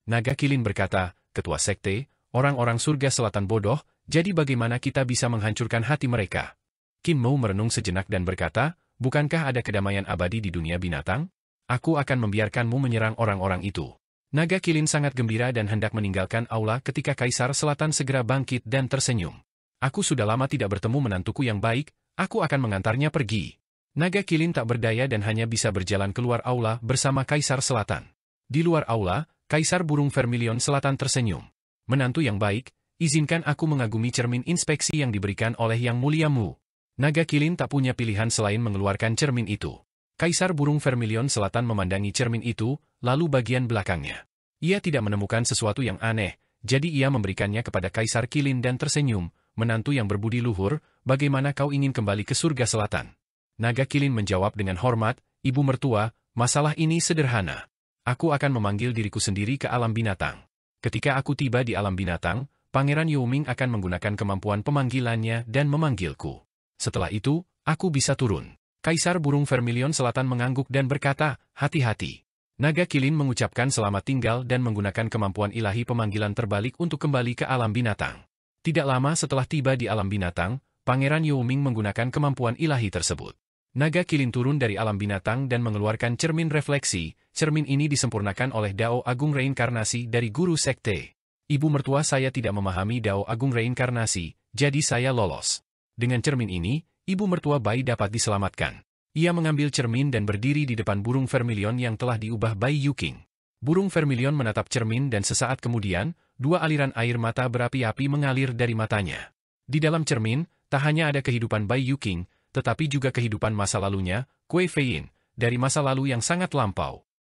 Naga kilin berkata, ketua sekte, orang-orang surga selatan bodoh, jadi bagaimana kita bisa menghancurkan hati mereka? Qin Mu merenung sejenak dan berkata, bukankah ada kedamaian abadi di dunia binatang? Aku akan membiarkanmu menyerang orang-orang itu. Naga kilin sangat gembira dan hendak meninggalkan aula ketika Kaisar Selatan segera bangkit dan tersenyum. Aku sudah lama tidak bertemu menantuku yang baik, aku akan mengantarnya pergi. Naga kilin tak berdaya dan hanya bisa berjalan keluar aula bersama Kaisar Selatan. Di luar aula, Kaisar burung vermilion Selatan tersenyum. Menantu yang baik, izinkan aku mengagumi cermin inspeksi yang diberikan oleh Yang Mulia Mu. Naga kilin tak punya pilihan selain mengeluarkan cermin itu. Kaisar burung vermilion Selatan memandangi cermin itu, lalu bagian belakangnya. Ia tidak menemukan sesuatu yang aneh, jadi ia memberikannya kepada Kaisar kilin dan tersenyum, menantu yang berbudi luhur, bagaimana kau ingin kembali ke surga selatan? Naga Kilin menjawab dengan hormat, Ibu mertua, masalah ini sederhana. Aku akan memanggil diriku sendiri ke alam binatang. Ketika aku tiba di alam binatang, Pangeran Youming akan menggunakan kemampuan pemanggilannya dan memanggilku. Setelah itu, aku bisa turun. Kaisar burung Vermilion Selatan mengangguk dan berkata, hati-hati. Naga Kilin mengucapkan selamat tinggal dan menggunakan kemampuan ilahi pemanggilan terbalik untuk kembali ke alam binatang. Tidak lama setelah tiba di alam binatang, Pangeran Youming menggunakan kemampuan ilahi tersebut. Naga Kilin turun dari alam binatang dan mengeluarkan cermin refleksi. Cermin ini disempurnakan oleh Dao Agung Reinkarnasi dari Guru Sekte. Ibu mertua saya tidak memahami Dao Agung Reinkarnasi, jadi saya lolos. Dengan cermin ini, ibu mertua bayi dapat diselamatkan. Ia mengambil cermin dan berdiri di depan burung Vermilion yang telah diubah Bai Yuking. Burung Vermilion menatap cermin dan sesaat kemudian, dua aliran air mata berapi-api mengalir dari matanya. Di dalam cermin, tak hanya ada kehidupan Bai Yuking, tetapi juga kehidupan masa lalunya, Kuei Feiyin, dari masa lalu yang sangat lampau.